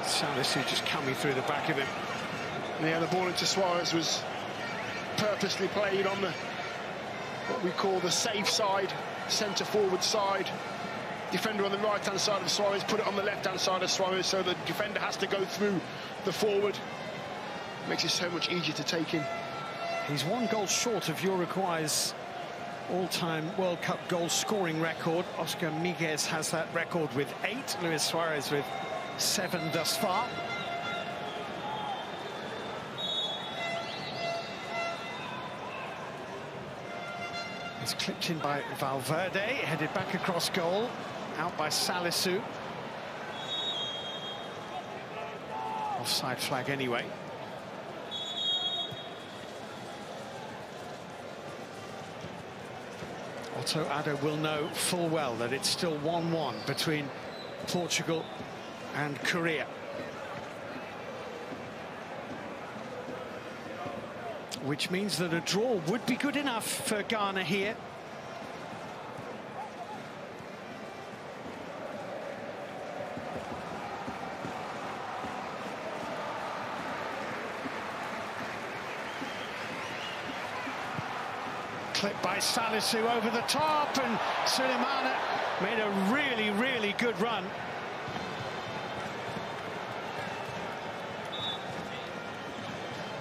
Salisu just coming through the back of him. Yeah, the ball into Suarez was purposely played on the what we call the safe side, centre-forward side. Defender on the right-hand side of Suarez, put it on the left-hand side of Suarez, so the defender has to go through the forward. Makes it so much easier to take in. He's 1 goal short of Uruguay's all-time World Cup goal-scoring record. Oscar Miguez has that record with 8. Luis Suarez with 7 thus far. It's clipped in by Valverde, headed back across goal, out by Salisu. Offside flag anyway. Otto Addo will know full well that it's still 1-1 between Portugal and Korea. Which means that a draw would be good enough for Ghana here. Clipped by Salisu over the top, and Sulemana made a really, really good run.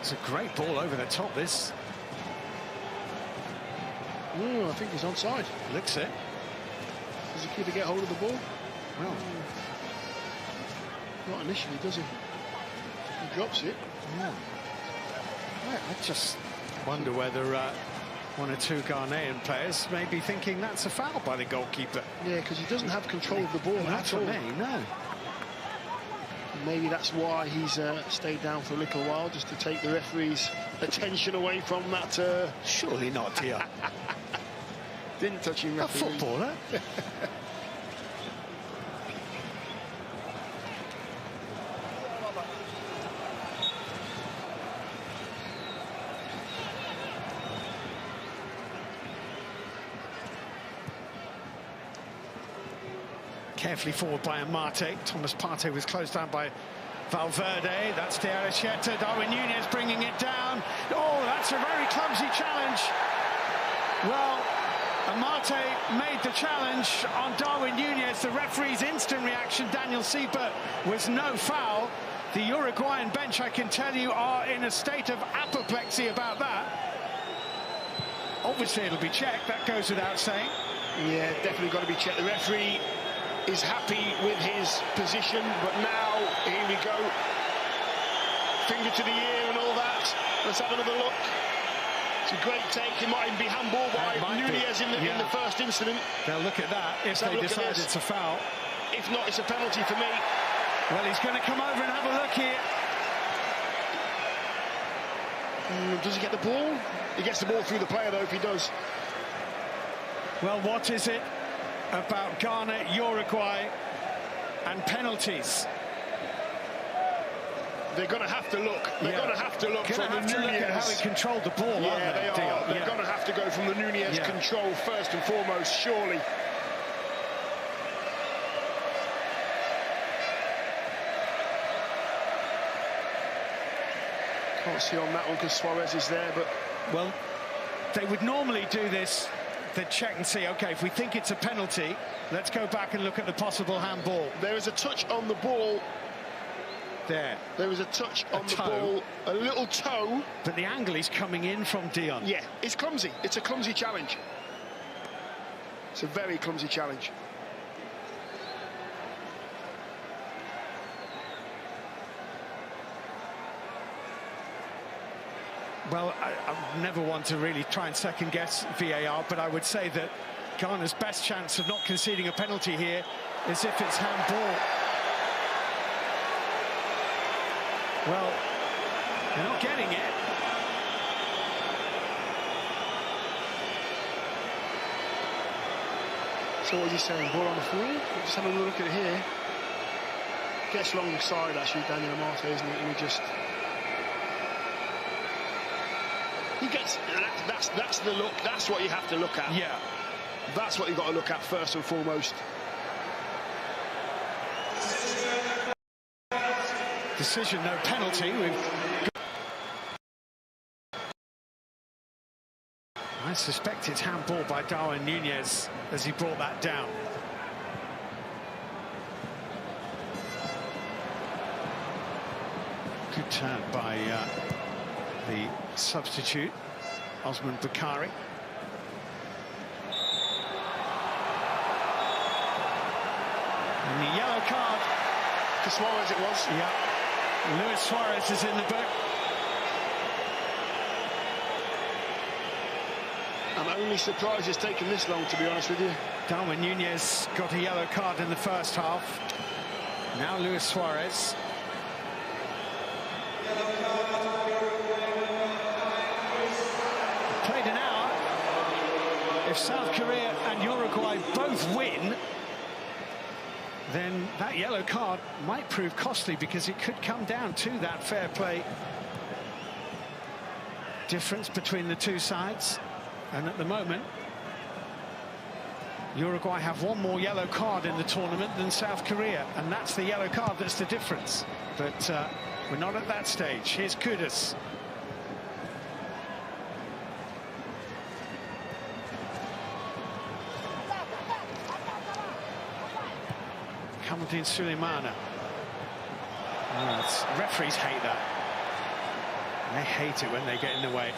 It's a great ball over the top, this. I think he's onside. Looks it. Does the keeper get hold of the ball? Well, not initially, does he? He drops it. Yeah. I just wonder whether one or two Ghanaian players may be thinking that's a foul by the goalkeeper. Yeah, because he doesn't have control of the ball at all. No. Maybe that's why he's stayed down for a little while, just to take the referee's attention away from that. Surely not, Tia. Didn't touch him. A footballer. Carefully forward by Amate. Thomas Partey was closed down by Valverde. That's De Arrecheta. Darwin Núñez bringing it down. Oh, that's a very clumsy challenge. Well, Amate made the challenge on Darwin Núñez. The referee's instant reaction, Daniel Siebert, was no foul. The Uruguayan bench, I can tell you, are in a state of apoplexy about that. Obviously, it'll be checked. That goes without saying. Yeah, definitely got to be checked. The referee is happy with his position, but now, here we go. Finger to the ear and all that. Let's have another look. It's a great take. It might even be handball by Núñez in the first incident. They'll look at that if they decide it's a foul. If not, it's a penalty for me. Well, he's going to come over and have a look here. Does he get the ball? He gets the ball through the player, though, if he does. Well, what is it about Ghana, Uruguay, and penalties? They're going to have to look. They're going to have to look from the Núñez. Look at how he controlled the ball. Yeah, they are. They're going to have to go from the Núñez control first and foremost, surely. Can't see on that one because Suarez is there, but... Well, they would normally do this. They'd check and see, OK, if we think it's a penalty, let's go back and look at the possible handball. There is a touch on the ball. There is a touch on the ball, a little toe. But the angle is coming in from Dion. Yeah, it's clumsy. It's a clumsy challenge. It's a very clumsy challenge. Well, I never want to really try and second-guess VAR, but I would say that Ghana's best chance of not conceding a penalty here is if it's handball. Well, they're not getting it. So what is he saying? Ball on the floor? Just having a look at it here. Gets long side, actually, Daniel Amate, isn't it? And he just... He gets... That's the look. That's what you have to look at. Yeah. That's what you've got to look at first and foremost. Decision, no penalty. I suspect it's handball by Darwin Núñez as he brought that down. Good turn by the substitute, Osman Bakari. And the yellow card. For Suarez it was. Yeah. Luis Suarez is in the book. I'm only surprised it's taken this long, to be honest with you. Darwin Núñez got a yellow card in the first half. Now Luis Suarez. Played an hour. If South Korea and Uruguay both win, then that yellow card might prove costly, because it could come down to that fair play difference between the two sides. And at the moment, Uruguay have one more yellow card in the tournament than South Korea, and that's the yellow card that's the difference. But we're not at that stage. Here's Kudus. Kamaldeen Sulemana. Referees hate that. They hate it when they get in the way.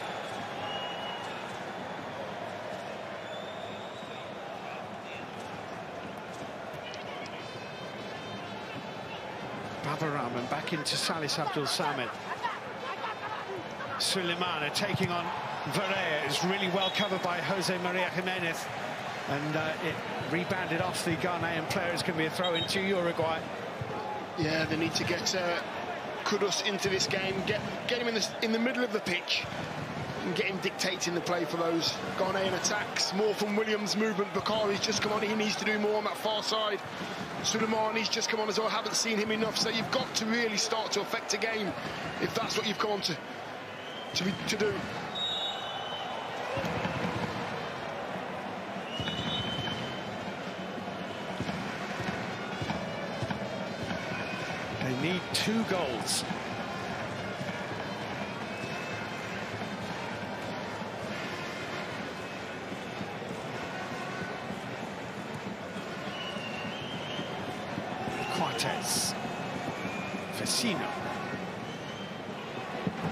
Babarahman back into Salis Abdul Samad. Sulemana taking on Varela. Is really well covered by Jose Maria Jimenez, and it rebounded off the Ghanaian player. It's going to be a throw into Uruguay. Yeah, they need to get Kudus into this game, get him in the middle of the pitch, and get him dictating the play for those Ghanaian attacks. More from Williams' movement. Bakari's just come on. He needs to do more on that far side. Sulemani's just come on as well. I haven't seen him enough. So you've got to really start to affect a game if that's what you've come on to do. They need 2 goals. Quartez. Vecino.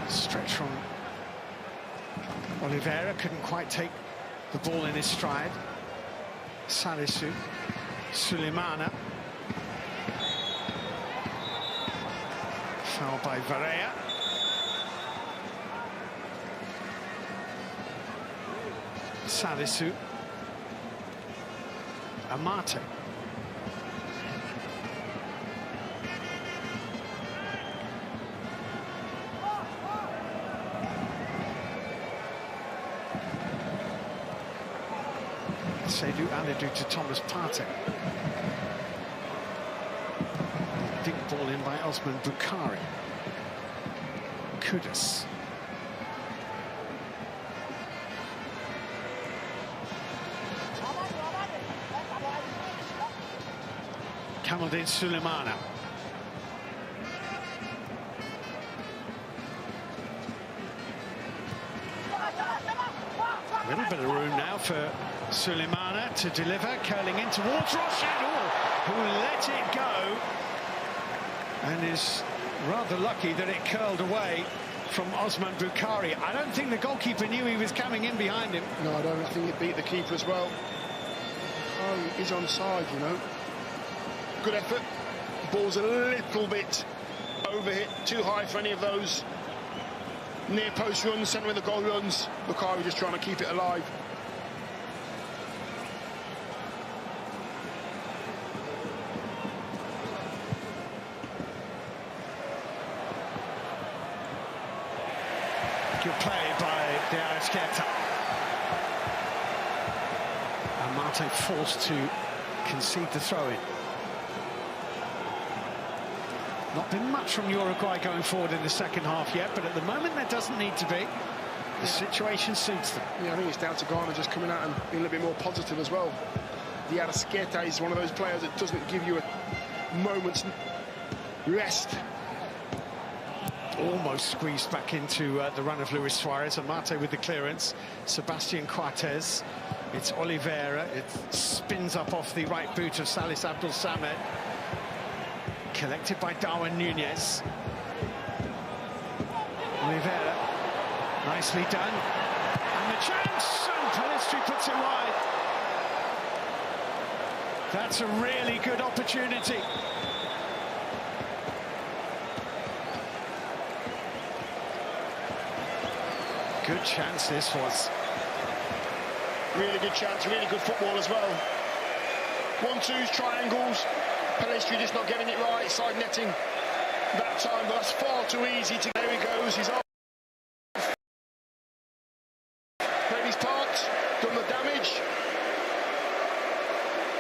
Stretch from Oliveira, couldn't quite take the ball in his stride. Salisu. Sulemana. Foul by Varela. Salisu. Amate. Seydou Alidou to Thomas Partey. Big ball in by Osman Bukhari. Kudus. Kamaldeen Sulemana. A little bit of room now for Sulemana to deliver, curling in towards Rochelle, who let it go, and is rather lucky that it curled away from Osman Bukhari. I don't think the goalkeeper knew he was coming in behind him. No, I don't. I think it beat the keeper as well. Oh, he's onside, you know. Good effort. Ball's a little bit overhit, too high for any of those near post runs, centre of the goal runs. Bukhari just trying to keep it alive. Good play by the Arrasqueta. And Marte forced to concede the throw-in. Not been much from Uruguay going forward in the second half yet, but at the moment there doesn't need to be. The situation suits them. Yeah, I think it's down to Ghana just coming out and being a little bit more positive as well. The Arrasqueta is one of those players that doesn't give you a moment's rest. Almost squeezed back into the run of Luis Suarez, and Marte with the clearance. Sebastian Quartez. It's Oliveira. It spins up off the right boot of Salis Abdul Samad. Collected by Darwin Nunez. Oliveira. Nicely done. And the chance! And Pellistri puts it wide. That's a really good opportunity. Good chance this was. Really good chance, really good football as well. 1-2s, triangles. Pellistri just not getting it right, side netting. that time, but that's far too easy to... There he goes, he's off. Played his part, done the damage.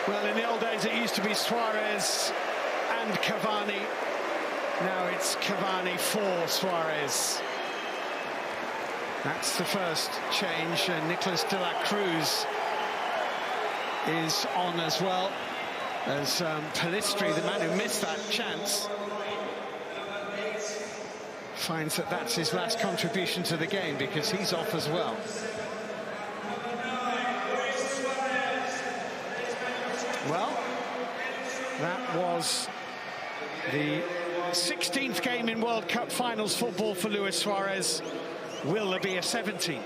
Well, in the old days, it used to be Suarez and Cavani. Now it's Cavani for Suarez. That's the first change, and Nicolas de la Cruz is on as well as Pelistri, the man who missed that chance, finds that that's his last contribution to the game because he's off as well. Well, that was the 16th game in World Cup finals football for Luis Suarez. Will there be a 17th?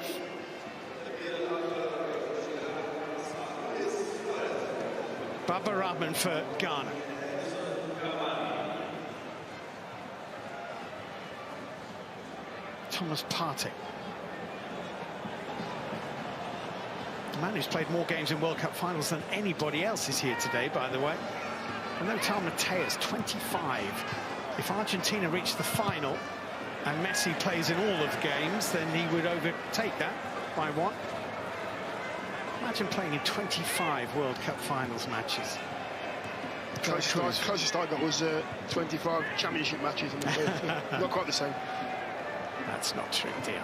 Baba Rahman for Ghana. Thomas Partey. The man who's played more games in World Cup finals than anybody else is here today, by the way. And Lothar Matthäus, 25. If Argentina reached the final and Messi plays in all of the games, then he would overtake that by one. Imagine playing in 25 World Cup finals matches. Closest I got was 25 championship matches. Not quite the same. That's not true, dear.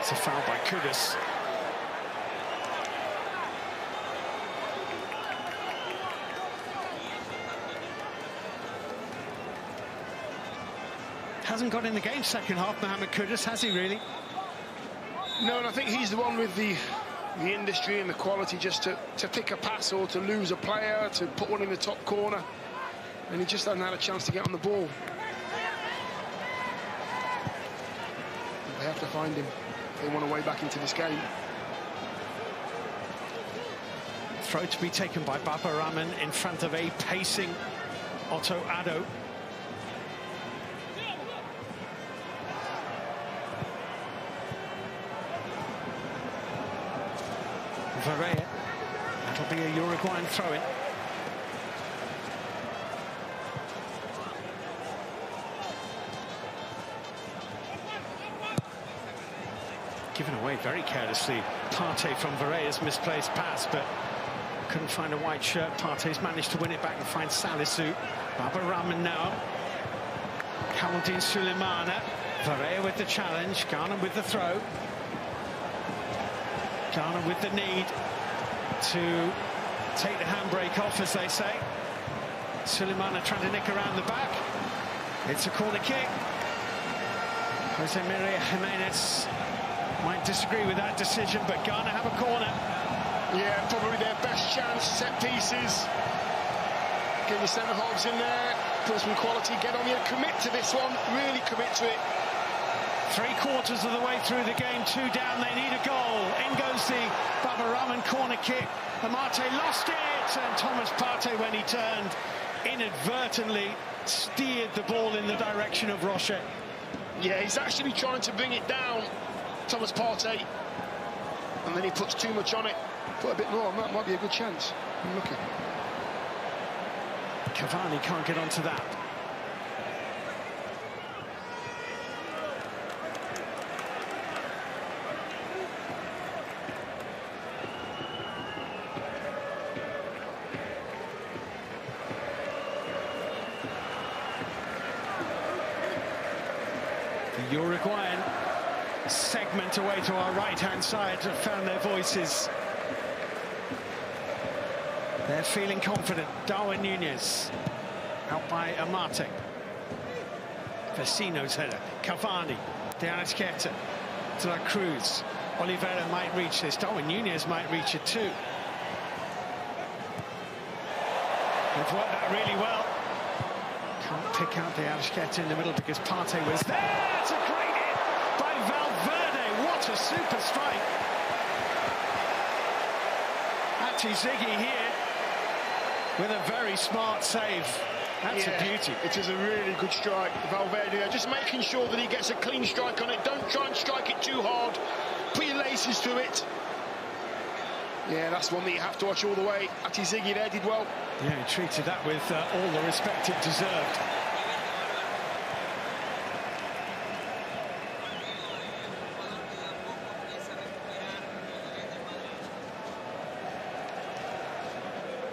It's a foul by Kudus. Hasn't got in the game second half, Mohamed Kudus, has he really? No, and I think he's the one with the industry and the quality just to pick a pass or to lose a player, to put one in the top corner. And he just hasn't had a chance to get on the ball. They have to find him if they want a way back into this game. Throw to be taken by Baba Rahman in front of a pacing Otto Addo. Varela. That'll be a Uruguayan throw-in. Given away very carelessly. Partey from Varela's misplaced pass, but couldn't find a white shirt. Partey's managed to win it back and find Salisu. Baba Rahman now. Kamaldeen Sulemana. Varela with the challenge. Ghana with the throw. Ghana with the need to take the handbrake off, as they say. Sulemana trying to nick around the back. It's a corner kick. Jose Maria Jimenez might disagree with that decision, but Ghana have a corner. Yeah, probably their best chance. Set pieces. Get your centre halves in there. Put some quality. Get on here. Commit to this one. Really commit to it. 3/4 of the way through the game, 2 down, they need a goal. In goes the Baba Rahman corner kick. Amate lost it, and Thomas Partey, when he turned, inadvertently steered the ball in the direction of Rocher. Yeah, he's actually trying to bring it down, Thomas Partey, and then he puts too much on it. Put a bit more on that, might be a good chance. Unlucky. Cavani can't get onto that. Uruguayan segment away to our right-hand side have found their voices. They're feeling confident. Darwin Núñez out by Amate. Vecino's header. Cavani. De Arrascaeta. De la Cruz. Oliveira might reach this. Darwin Núñez might reach it too. They've worked that really well. Can't pick out the Arrascaeta in the middle because Partey was there. It's a great hit by Valverde. What a super strike. Ati Ziggy here with a very smart save. That's a beauty. It is a really good strike. Valverde there, just making sure that he gets a clean strike on it. Don't try and strike it too hard. Put your laces through it. Yeah, that's one that you have to watch all the way. Ziggy there did well. Yeah, he treated that with all the respect it deserved.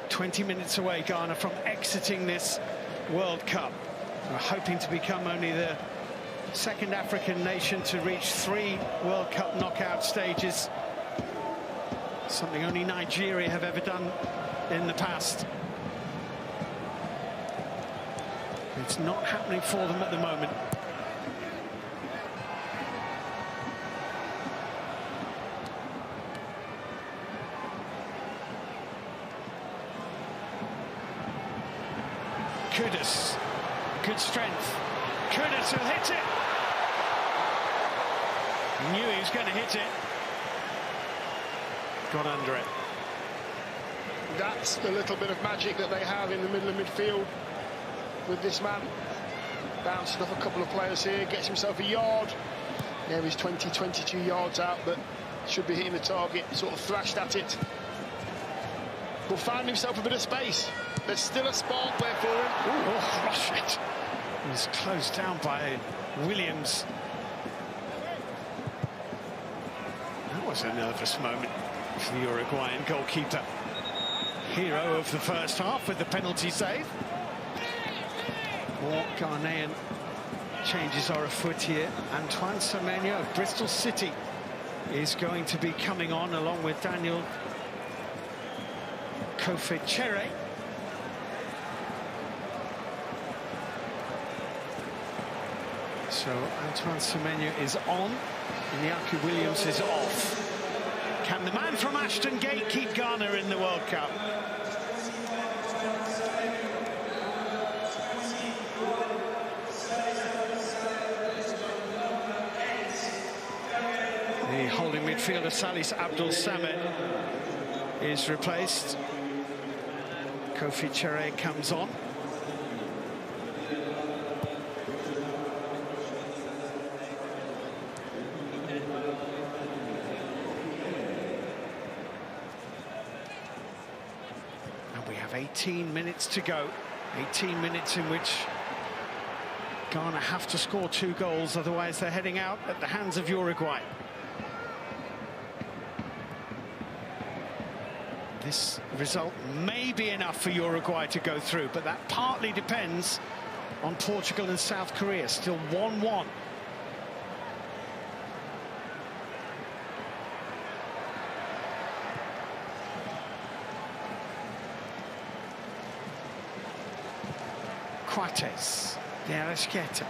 "20 minutes away, Ghana, from exiting this World Cup. We're hoping to become only the second African nation to reach 3 World Cup knockout stages. Something only Nigeria have ever done in the past. It's not happening for them at the moment. Kudus, good strength. Kudus will hit it. Knew he was going to hit it. Got under it. That's the little bit of magic that they have in the middle of midfield with this man. Bouncing off a couple of players here, gets himself a yard. There he's 20, 22 yards out, but should be hitting the target, sort of thrashed at it. But found himself a bit of space. There's still a spark there for him. Oh, crush it. He was closed down by Williams. That was a nervous moment for the Uruguayan goalkeeper. Hero of the first half with the penalty save. More Ghanaian changes are afoot here. Antoine Semenyo of Bristol City is going to be coming on along with Daniel Kofechere. So Antoine Semenyo is on, and Iñaki Williams is off. Can the man from Ashton Gate keep Ghana in the World Cup? The holding midfielder Salis Abdul Samed is replaced. Kofechere comes on. And we have 18 minutes to go. 18 minutes in which Ghana have to score 2 goals, otherwise they're heading out at the hands of Uruguay. This result may be enough for Uruguay to go through, but that partly depends on Portugal and South Korea. Still 1-1. Coates, De Arrascaeta,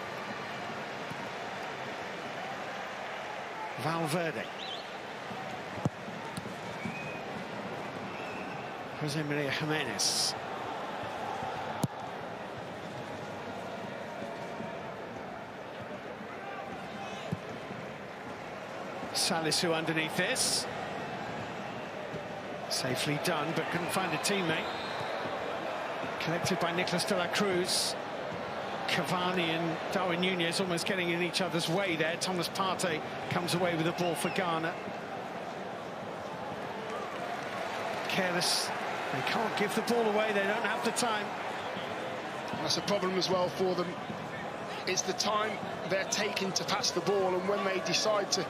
Valverde, Jose Maria Jimenez. Salisu underneath this. Safely done, but couldn't find a teammate. Collected by Nicolas de la Cruz. Cavani and Darwin Núñez almost getting in each other's way there. Thomas Partey comes away with the ball for Ghana. Careless. They can't give the ball away. They don't have the time. That's a problem as well for them. It's the time they're taking to pass the ball, and when they decide to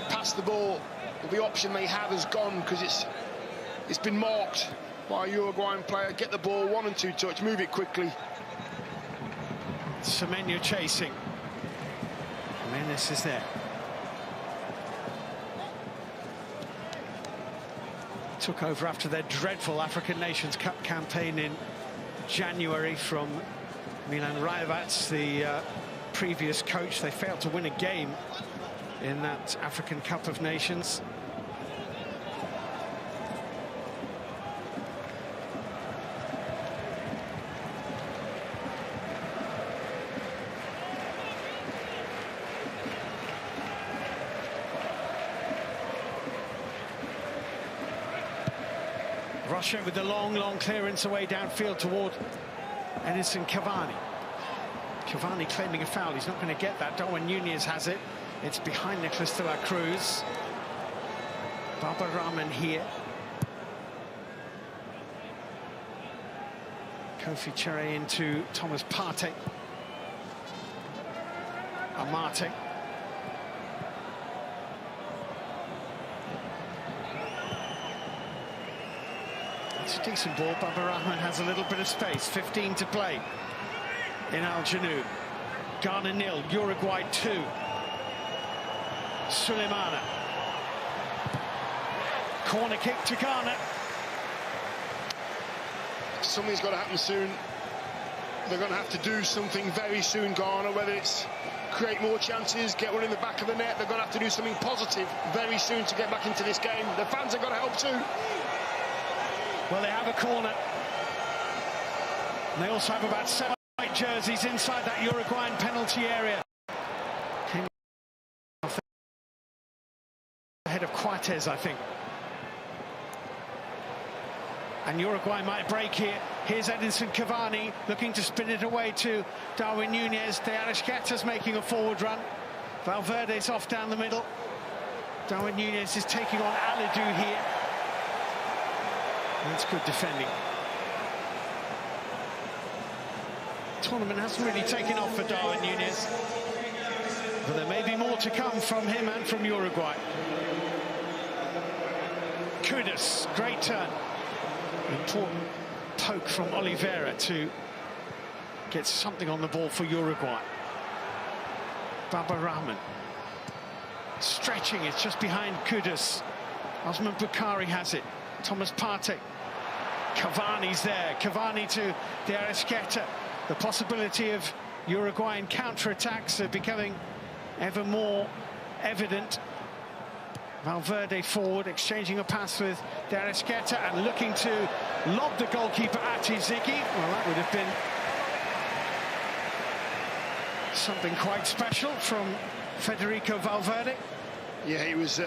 pass the ball, the option they have has gone because it's been marked by a Uruguayan player. Get the ball, 1 and 2 touch, move it quickly. Semenyo chasing. Jimenez is there. Took over after their dreadful African Nations Cup campaign in January from Milan Rajovac, the previous coach. They failed to win a game in that African Cup of Nations. Russia with the long clearance away downfield toward Edinson Cavani. Cavani claiming a foul. He's not going to get that. Darwin Núñez has it. It's behind Nicolas de la Cruz. Baba Rahman here. Kofi Cherry into Thomas Partey. Amate. It's a decent ball. Baba Rahman has a little bit of space. 15 to play in Al Janoub. Ghana 0, Uruguay 2. Suleimana. Corner kick to Ghana. Something's got to happen soon. They're going to have to do something very soon, Ghana, whether it's create more chances, get one in the back of the net. They're going to have to do something positive very soon to get back into this game. The fans have got to help too. Well, they have a corner. And they also have about 7 white jerseys inside that Uruguayan penalty area. Ahead of Quartez, I think. And Uruguay might break here. Here's Edinson Cavani looking to spin it away to Darwin Núñez. De Arrascaeta's making a forward run. Valverde's off down the middle. Darwin Núñez is taking on Alidou here. That's good defending. Tournament hasn't really taken off for Darwin Núñez, but there may be more to come from him and from Uruguay. Kudus, great turn. Important poke from Oliveira to get something on the ball for Uruguay. Baba Rahman stretching it just behind Kudus. Osman Bukhari has it. Thomas Partey. Cavani's there. Cavani to De Arrascaeta. The possibility of Uruguayan counter-attacks are becoming ever more evident. Valverde forward, exchanging a pass with De Arrascaeta and looking to lob the goalkeeper at Ziggy. Well, that would have been something quite special from Federico Valverde. Yeah, he was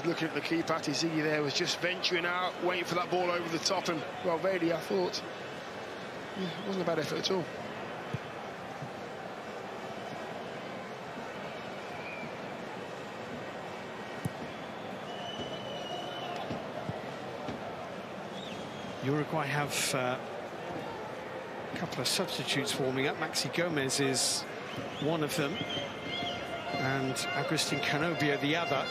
looking at the keeper. Ziggy there was just venturing out, waiting for that ball over the top, and Valverde, I thought, it wasn't a bad effort at all. Uruguay have a couple of substitutes warming up. Maxi Gomez is one of them, and Agustin Canobio the other.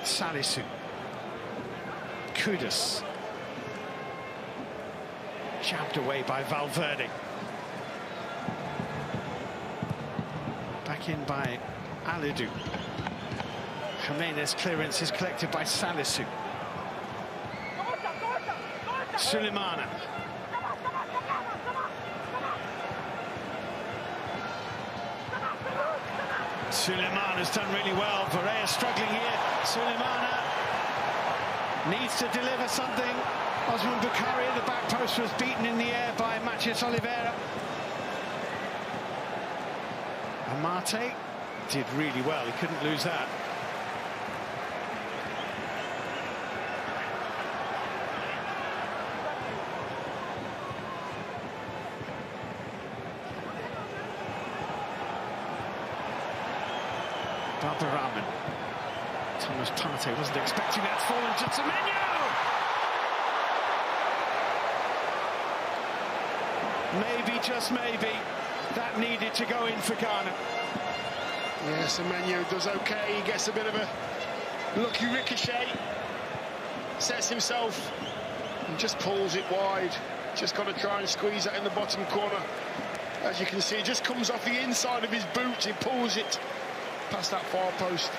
Salisu. Kudus. Jabbed away by Valverde. Back in by Alidou. Jimenez clearance is collected by Salisu. Suleimana. Suleimana's done really well. Varela struggling here. Suleimana needs to deliver something. Osman Bukhari at the back post was beaten in the air by Matías Oliveira. Amate did really well. He couldn't lose that. Baba Rahman. Thomas Partey wasn't expecting that. Fallen to Semenyo. Maybe, just maybe, that needed to go in for Ghana. Yeah, Semenyo does okay. He gets a bit of a lucky ricochet. Sets himself and just pulls it wide. Just got to try and squeeze that in the bottom corner. As you can see, it just comes off the inside of his boot. He pulls it past that far post.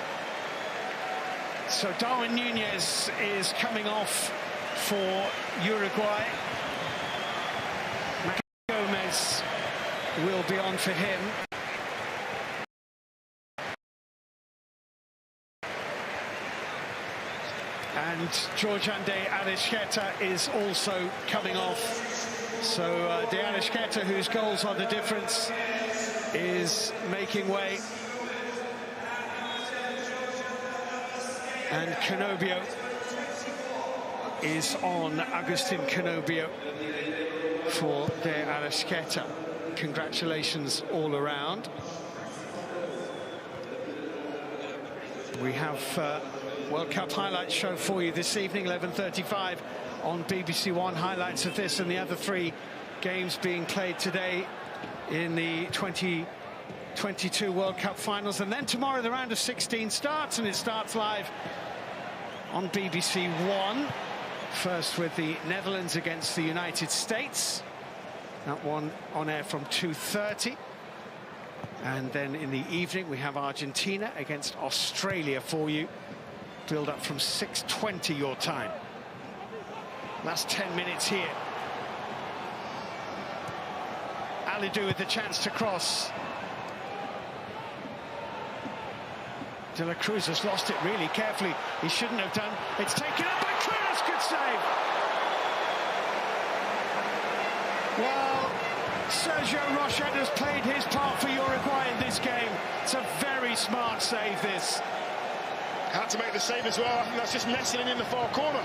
So Darwin Núñez is coming off for Uruguay. Gomez will be on for him. And Georgian De Arrascaeta is also coming off. So De Arrascaeta, whose goals are the difference, is making way. And Canobio is on, Agustin Canobio. for De Arrascaeta. Congratulations all around. We have World Cup highlights show for you this evening, 11:35 on BBC One. Highlights of this and the other three games being played today in the 2022 World Cup finals. And then tomorrow the round of 16 starts, and it starts live on BBC One. First with the Netherlands against the United States. That one on air from 2:30. And then in the evening we have Argentina against Australia for you. Build up from 6:20 your time. Last 10 minutes here. Alidou with the chance to cross. De La Cruz has lost it really carefully. He shouldn't have done. It's taken up by Cruz. Good save. Well, Sergio Rochet has played his part for Uruguay in this game. It's a very smart save, this. Had to make the save as well. I think that's just nestling in the far corner.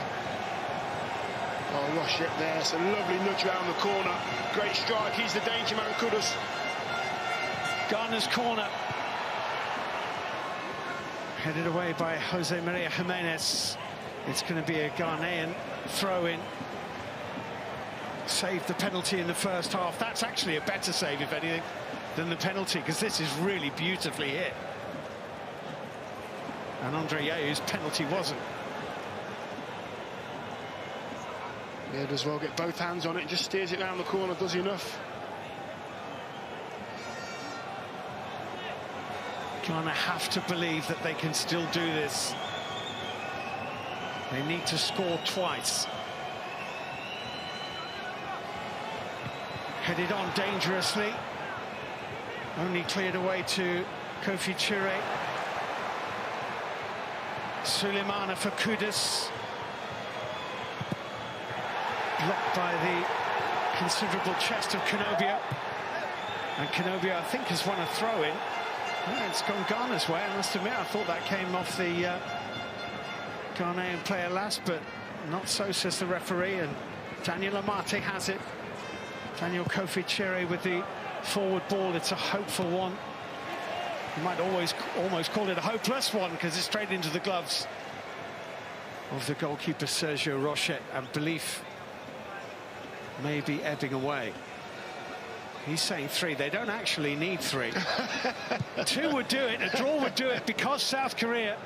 Oh, Rochet there. It's a lovely nudge around the corner. Great strike. He's the danger man, Kudus. Ghana's corner. Headed away by Jose Maria Jimenez. It's going to be a Ghanaian throw-in. Saved the penalty in the first half. That's actually a better save, if anything, than the penalty, because this is really beautifully hit. And Andre Yeyu's penalty wasn't. Yeah, does well get both hands on it, just steers it round the corner, does enough. Ghana have to believe that they can still do this. They need to score twice. Headed on dangerously. Only cleared away to Kofi Chire. Sulemana for Kudus. Blocked by the considerable chest of Kanobia. And Kanobia, I think, has won a throw-in. Yeah, it's gone Ghana's way, I must admit. I thought that came off the Ghanaian player last, but not so, says the referee. And Daniel Amate has it. Daniel Kofi Chire with the forward ball. It's a hopeful one. You might almost call it a hopeless one, because it's straight into the gloves of the goalkeeper Sergio Rochet, and belief may be ebbing away. He's saying 3. They don't actually need 3. 2 would do it. A draw would do it, because South Korea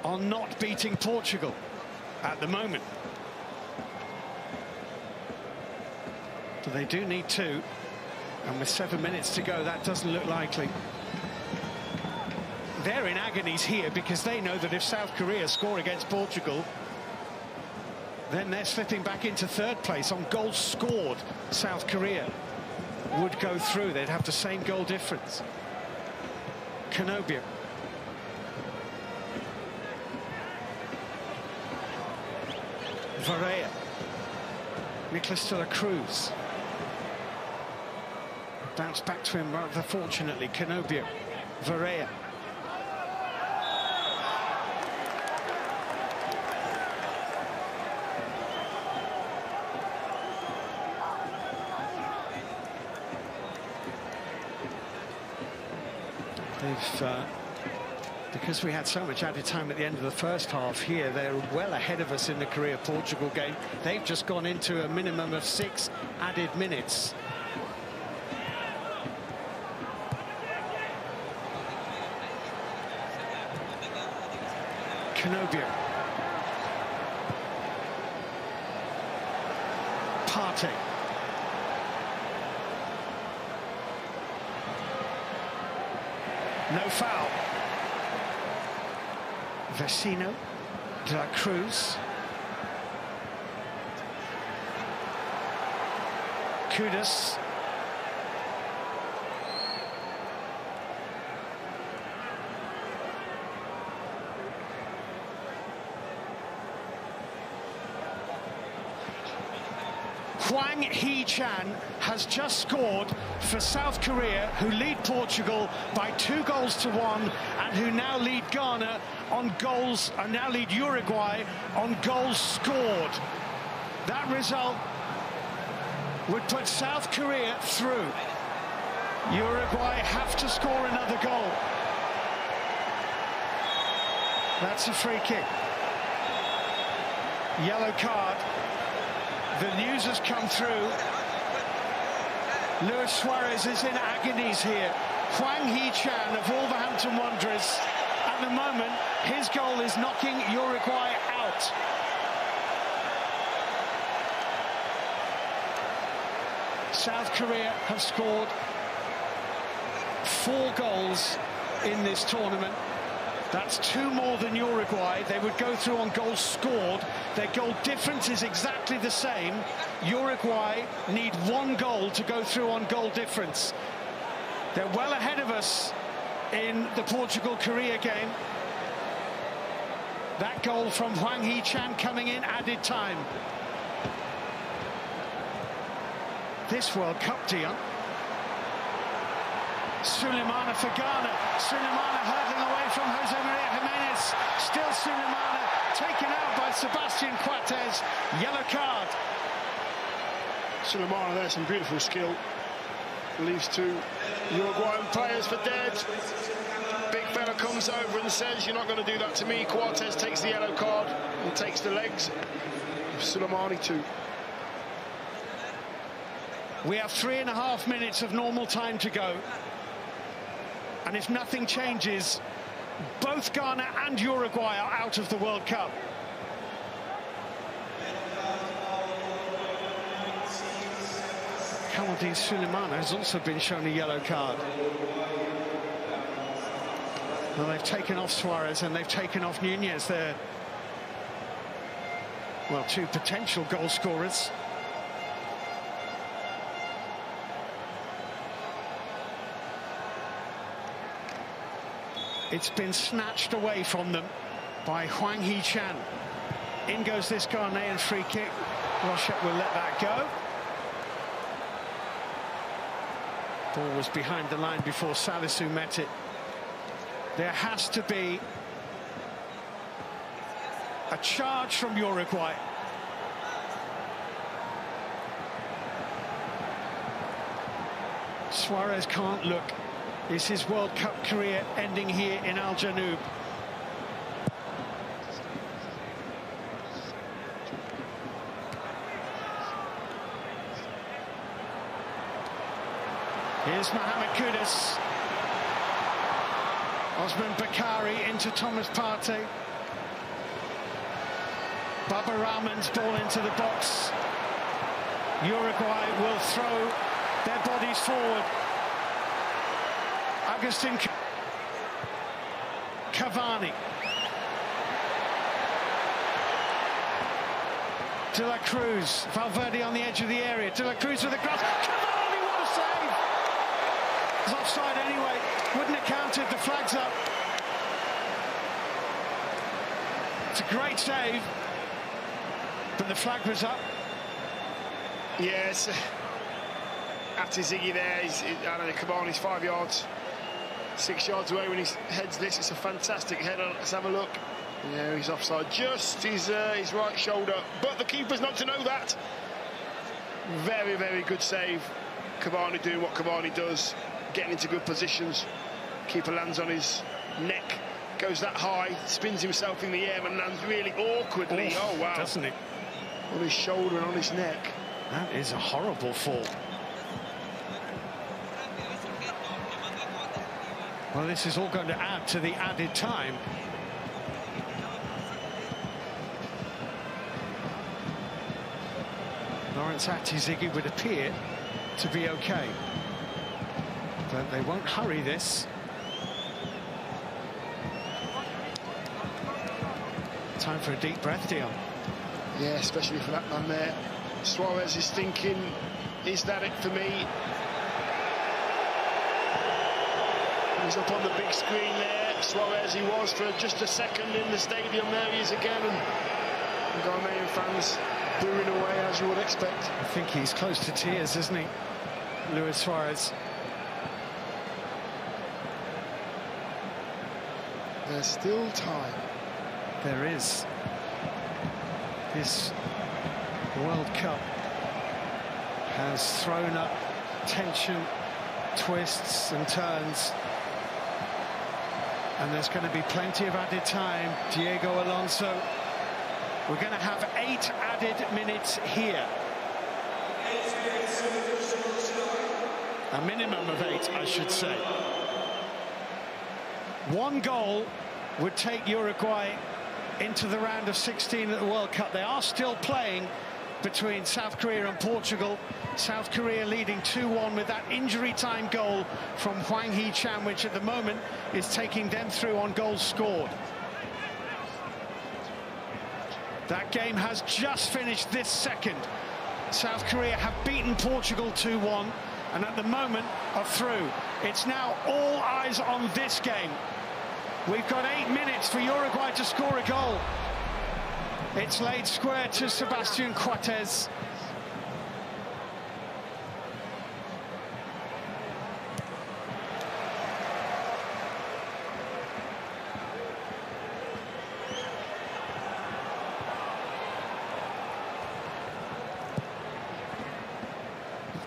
are not beating Portugal at the moment. But they do need 2. And with 7 minutes to go, that doesn't look likely. They're in agonies here, because they know that if South Korea score against Portugal, then they're slipping back into 3rd place. On goals scored, South Korea would go through. They'd have the same goal difference. Kanobia. Varela. Nicolas de la Cruz. Bounce back to him rather fortunately. Kanobia. Varela. Because we had so much added time at the end of the first half here, they're well ahead of us in the Korea-Portugal game. They've just gone into a minimum of 6 added minutes. Kanobia. Partey. No foul. Vecino, De La Cruz. Kudus. Hwang Hee-chan has just scored for South Korea, who lead Portugal by 2-1, and who now lead Ghana on goals, and now lead Uruguay on goals scored. That result would put South Korea through. Uruguay have to score another goal. That's a free kick. Yellow card. The news has come through. Luis Suarez is in agonies here. Hwang Hee-chan of Wolverhampton Wanderers. At the moment, his goal is knocking Uruguay out. South Korea have scored 4 goals in this tournament. That's 2 more than Uruguay. They would go through on goals scored. Their goal difference is exactly the same. Uruguay need 1 goal to go through on goal difference. They're well ahead of us in the Portugal-Korea game. That goal from Hwang Hee-chan coming in added time. This World Cup, Dion. Sulemana for Ghana. Sulemana hurdling away from Jose Maria Jimenez. Still Sulemana taken out by Sebastian Coates. Yellow card. Sulemana there, some beautiful skill. Leaves 2 Uruguayan players for dead. Big fella comes over and says, "You're not going to do that to me." Coates takes the yellow card and takes the legs of Sulemana too. We have 3.5 minutes of normal time to go. And if nothing changes, both Ghana and Uruguay are out of the World Cup. Kamaldeen Sulemana has also been shown a yellow card. Well, they've taken off Suarez and they've taken off Nunez. They're, well, 2 potential goal scorers. It's been snatched away from them by Hwang Hee-chan. In goes this Ghanaian free kick. Rochette will let that go. Ball was behind the line before Salisu met it. There has to be a charge from Uruguay. Suarez can't look. Is his World Cup career ending here in Al Janoub? Here's Mohamed Kudus. Osman Bakari into Thomas Partey. Baba Rahman's ball into the box. Uruguay will throw their bodies forward. Agustin Cavani. De La Cruz. Valverde on the edge of the area. De La Cruz with the cross. Cavani, what a save! It's offside anyway. Wouldn't have counted. The flag's up. It's a great save, but the flag was up. Yes. After Ziggy there, I don't know, Cavani's 5 yards. 6 yards away when he heads this. It's a fantastic header. Let's have a look. Yeah, he's offside just his right shoulder, but the keeper's not to know that. Very, very good save. Cavani doing what Cavani does, getting into good positions. Keeper lands on his neck, goes that high, spins himself in the air and lands really awkwardly. Oh, wow. Doesn't it? On his shoulder and on his neck. That is a horrible fall. Well, this is all going to add to the added time. Lawrence Atizigi would appear to be okay, but they won't hurry this. Time for a deep breath, Dion. Yeah, especially for that man there. Suarez is thinking, is that it for me? He's up on the big screen there. Suarez, he was for just a second in the stadium. There he is again, and the Ghanaian fans booing away as you would expect. I think he's close to tears, isn't he, Luis Suarez? There's still time. There is. This World Cup has thrown up tension, twists and turns. And there's going to be plenty of added time. Diego Alonso, we're going to have 8 added minutes here. A minimum of 8, I should say. 1 goal would take Uruguay into the round of 16 at the World Cup. They are still playing between South Korea and Portugal. South Korea leading 2-1 with that injury time goal from Hwang Hee-chan, which at the moment is taking them through on goals scored. That game has just finished this second. South Korea have beaten Portugal 2-1 and at the moment are through. It's now all eyes on this game. We've got 8 minutes for Uruguay to score a goal. It's laid square to Sebastian Coates.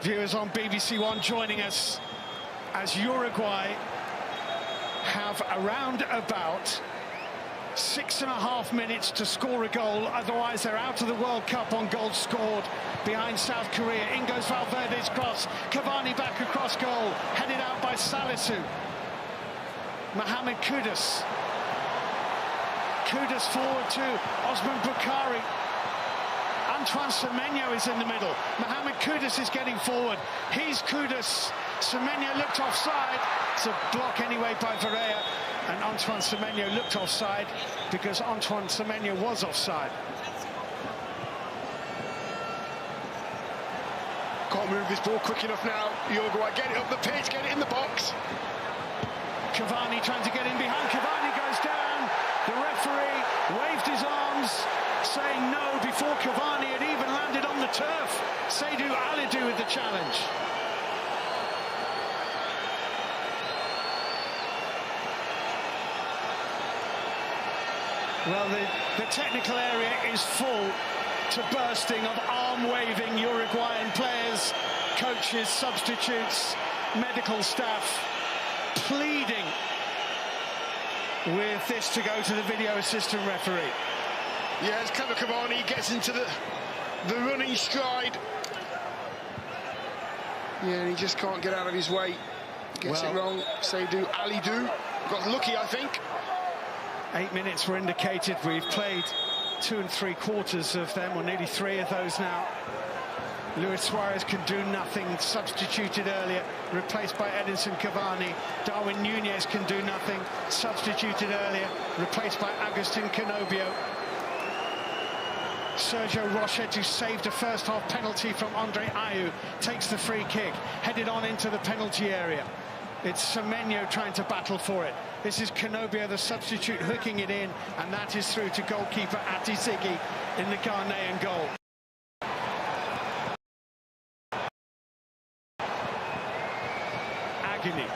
Viewers on BBC One joining us as Uruguay have around about 6.5 minutes to score a goal, otherwise they're out of the World Cup on goals scored behind South Korea. In goes Valverde's cross, Cavani back across goal, headed out by Salisu. Mohamed Kudus. Kudus forward to Osman Bukhari. Antoine Semenyo is in the middle. Mohamed Kudus is getting forward. He's Kudus. Semenyo looked offside. It's a block anyway by Varela. And Antoine Semenyo looked offside because Antoine Semenyo was offside. Can't move this ball quick enough now. Uruguay get it up the pitch, get it in the box. Cavani trying to get in behind. Cavani goes down. The referee waved his arms, saying no before Cavani had even landed on the turf. Seydou Alidou with the challenge. Well, the technical area is full to bursting of arm-waving Uruguayan players, coaches, substitutes, medical staff, pleading with this to go to the video assistant referee. Yeah, as Cavani gets into the running stride. Yeah, and he just can't get out of his way. Gets it wrong. Seydou Alidou got lucky, I think. 8 minutes were indicated. We've played 2 3/4 of them, or nearly 3 of those now. Luis Suarez can do nothing, substituted earlier, replaced by Edinson Cavani. Darwin Nunez can do nothing, substituted earlier, replaced by Agustin Canobio. Sergio Rochetti, who saved a first-half penalty from Andre Ayew, takes the free kick, headed on into the penalty area. It's Semenyo trying to battle for it. This is Canobio, the substitute, hooking it in, and that is through to goalkeeper Ati Ziggy in the Ghanaian goal. Agony.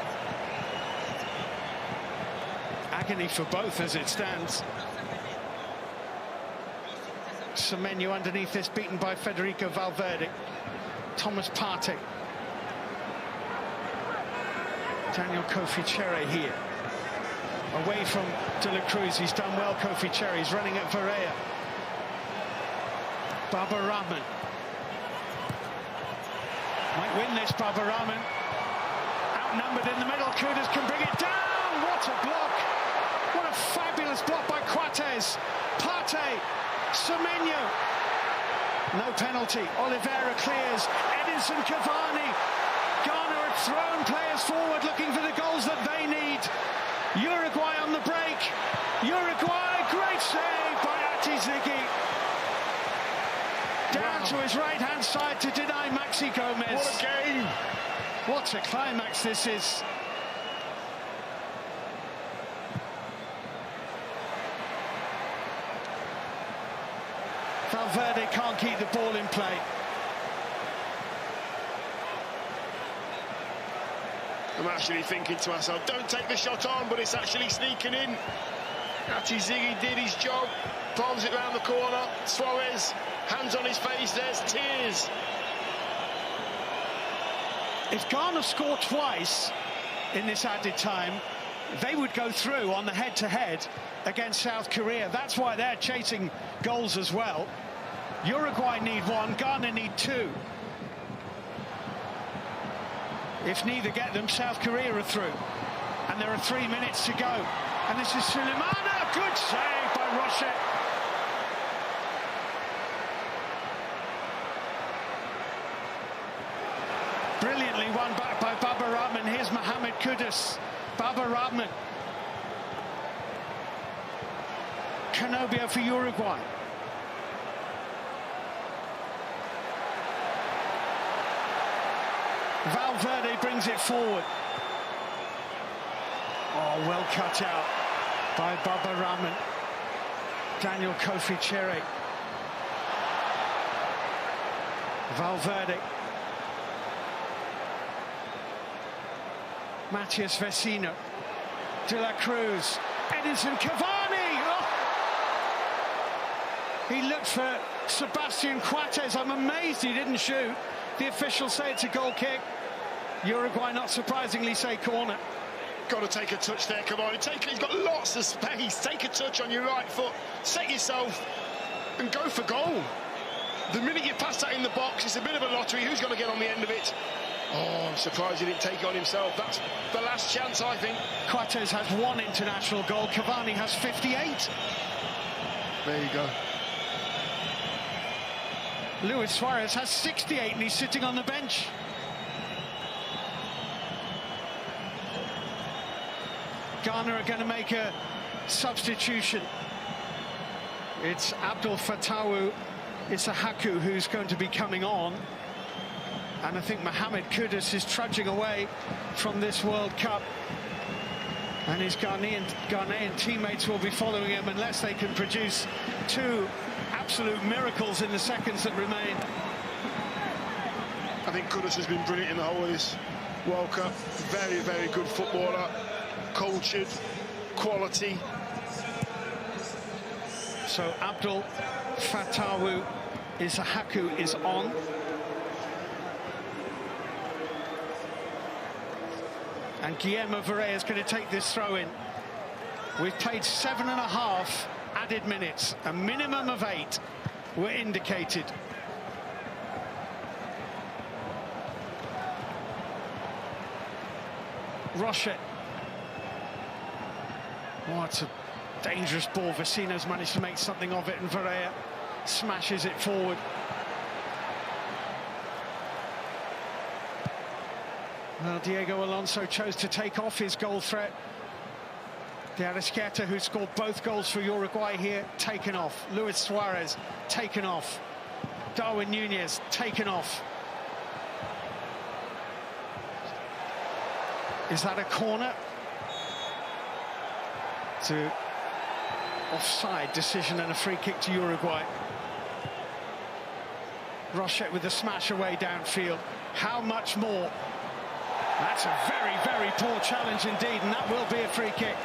Agony for both as it stands. Semenyo underneath this, beaten by Federico Valverde. Thomas Partey. Daniel Kofi Cherry here. Away from De La Cruz, he's done well, Kofi Cherry. He's running at Varela. Baba Rahman. Might win this, Baba Rahman. Outnumbered in the middle, Kudus can bring it down. What a block. What a fabulous block by Coates. Partey. Semenyo. No penalty. Oliveira clears. Edinson Cavani. Ghana have thrown players forward looking for the goals that they need. Uruguay on the break. Uruguay, great save by Ati Ziggy. Down to his right-hand side to deny Maxi Gomez. What a game. What a climax this is. Valverde can't keep the ball in play. I'm actually thinking to myself, don't take the shot on, but it's actually sneaking in. Ati Ziggy did his job, palms it round the corner. Suarez, hands on his face, there's tears. If Ghana score twice in this added time, they would go through on the head-to-head against South Korea. That's why they're chasing goals as well. Uruguay need one, Ghana need two. If neither get them, South Korea are through. And there are 3 minutes to go. And this is Sulemana, good save by Rocher. Brilliantly won back by Baba Rahman. Here's Mohamed Kudus. Baba Rahman. Canobio for Uruguay. Valverde brings it forward. Oh, well cut out by Baba Rahman. Daniel Kofi Cheré. Valverde. Matias Vecino. De la Cruz. Edinson Cavani. Oh. He looked for Sebastian Coates. I'm amazed he didn't shoot. The officials say it's a goal kick. Uruguay, not surprisingly, say corner. Got to take a touch there, Cavani. He's got lots of space. Take a touch on your right foot. Set yourself and go for goal. The minute you pass that in the box, it's a bit of a lottery. Who's going to get on the end of it? Oh, I'm surprised he didn't take it on himself. That's the last chance, I think. Coates has one international goal. Cavani has 58. There you go. Luis Suarez has 68 and he's sitting on the bench. Ghana are going to make a substitution. It's Abdul Fatawu Isahaku who's going to be coming on. And I think Mohamed Kudus is trudging away from this World Cup. And his Ghanaian teammates will be following him unless they can produce two absolute miracles in the seconds that remain. I think Kudus has been brilliant in the whole of this World Cup. Very, very good footballer. Cultured, quality. So Abdul Fatawu Isahaku is on. And Guillermo Varela is going to take this throw in. We've played 7.5 added minutes. A minimum of 8 were indicated. Rocher. Oh, it's a dangerous ball. Vecino's managed to make something of it, and Varela smashes it forward. Well, Diego Alonso chose to take off his goal threat. De Arrascaeta, who scored both goals for Uruguay here, taken off. Luis Suarez, taken off. Darwin Nunez, taken off. Is that a corner? To offside decision and a free kick to Uruguay. Rocher with the smash away downfield. How much more? That's a very, very poor challenge indeed, and that will be a free kick.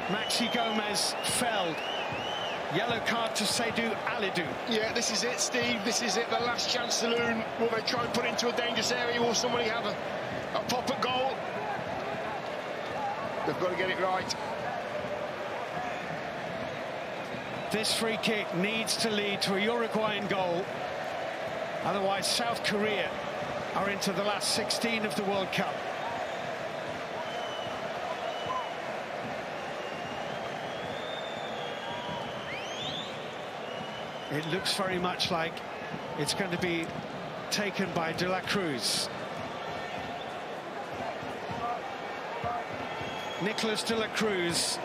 Maxi Gomez felled. Yellow card to Seydou Alidou. Yeah, this is it, Steve. This is it, the last chance saloon. Will they try and put it into a dangerous area? Will somebody have a pop at goal? They've got to get it right. This free kick needs to lead to a Uruguayan goal. Otherwise, South Korea are into the last 16 of the World Cup. It looks very much like it's going to be taken by De La Cruz. Nicolas De La Cruz.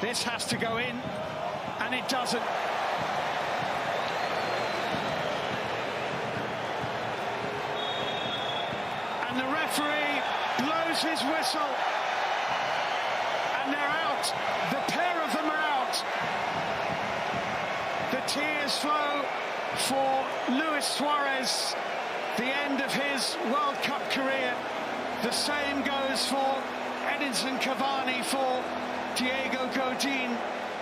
This has to go in, and it doesn't. And the referee blows his whistle, and they're out. The pair of them are out. The tears flow for Luis Suarez, the end of his World Cup career. The same goes for Edinson Cavani for Diego Godin,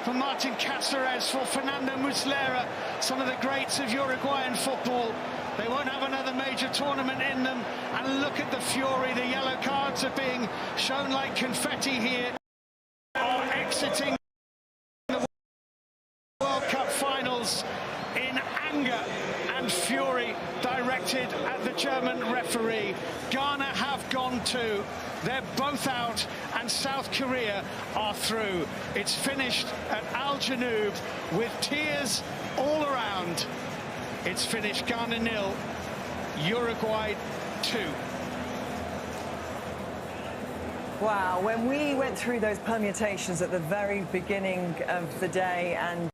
for Martin Cáceres, for Fernando Muslera, some of the greats of Uruguayan football. They won't have another major tournament in them. And look at the fury. The yellow cards are being shown like confetti here, or exiting the World Cup finals in anger and fury directed at the German referee. Ghana have gone too. They're both out, and South Korea are through. It's finished at Al Janoub with tears all around. It's finished Ghana 0, Uruguay 2. Wow, when we went through those permutations at the very beginning of the day, and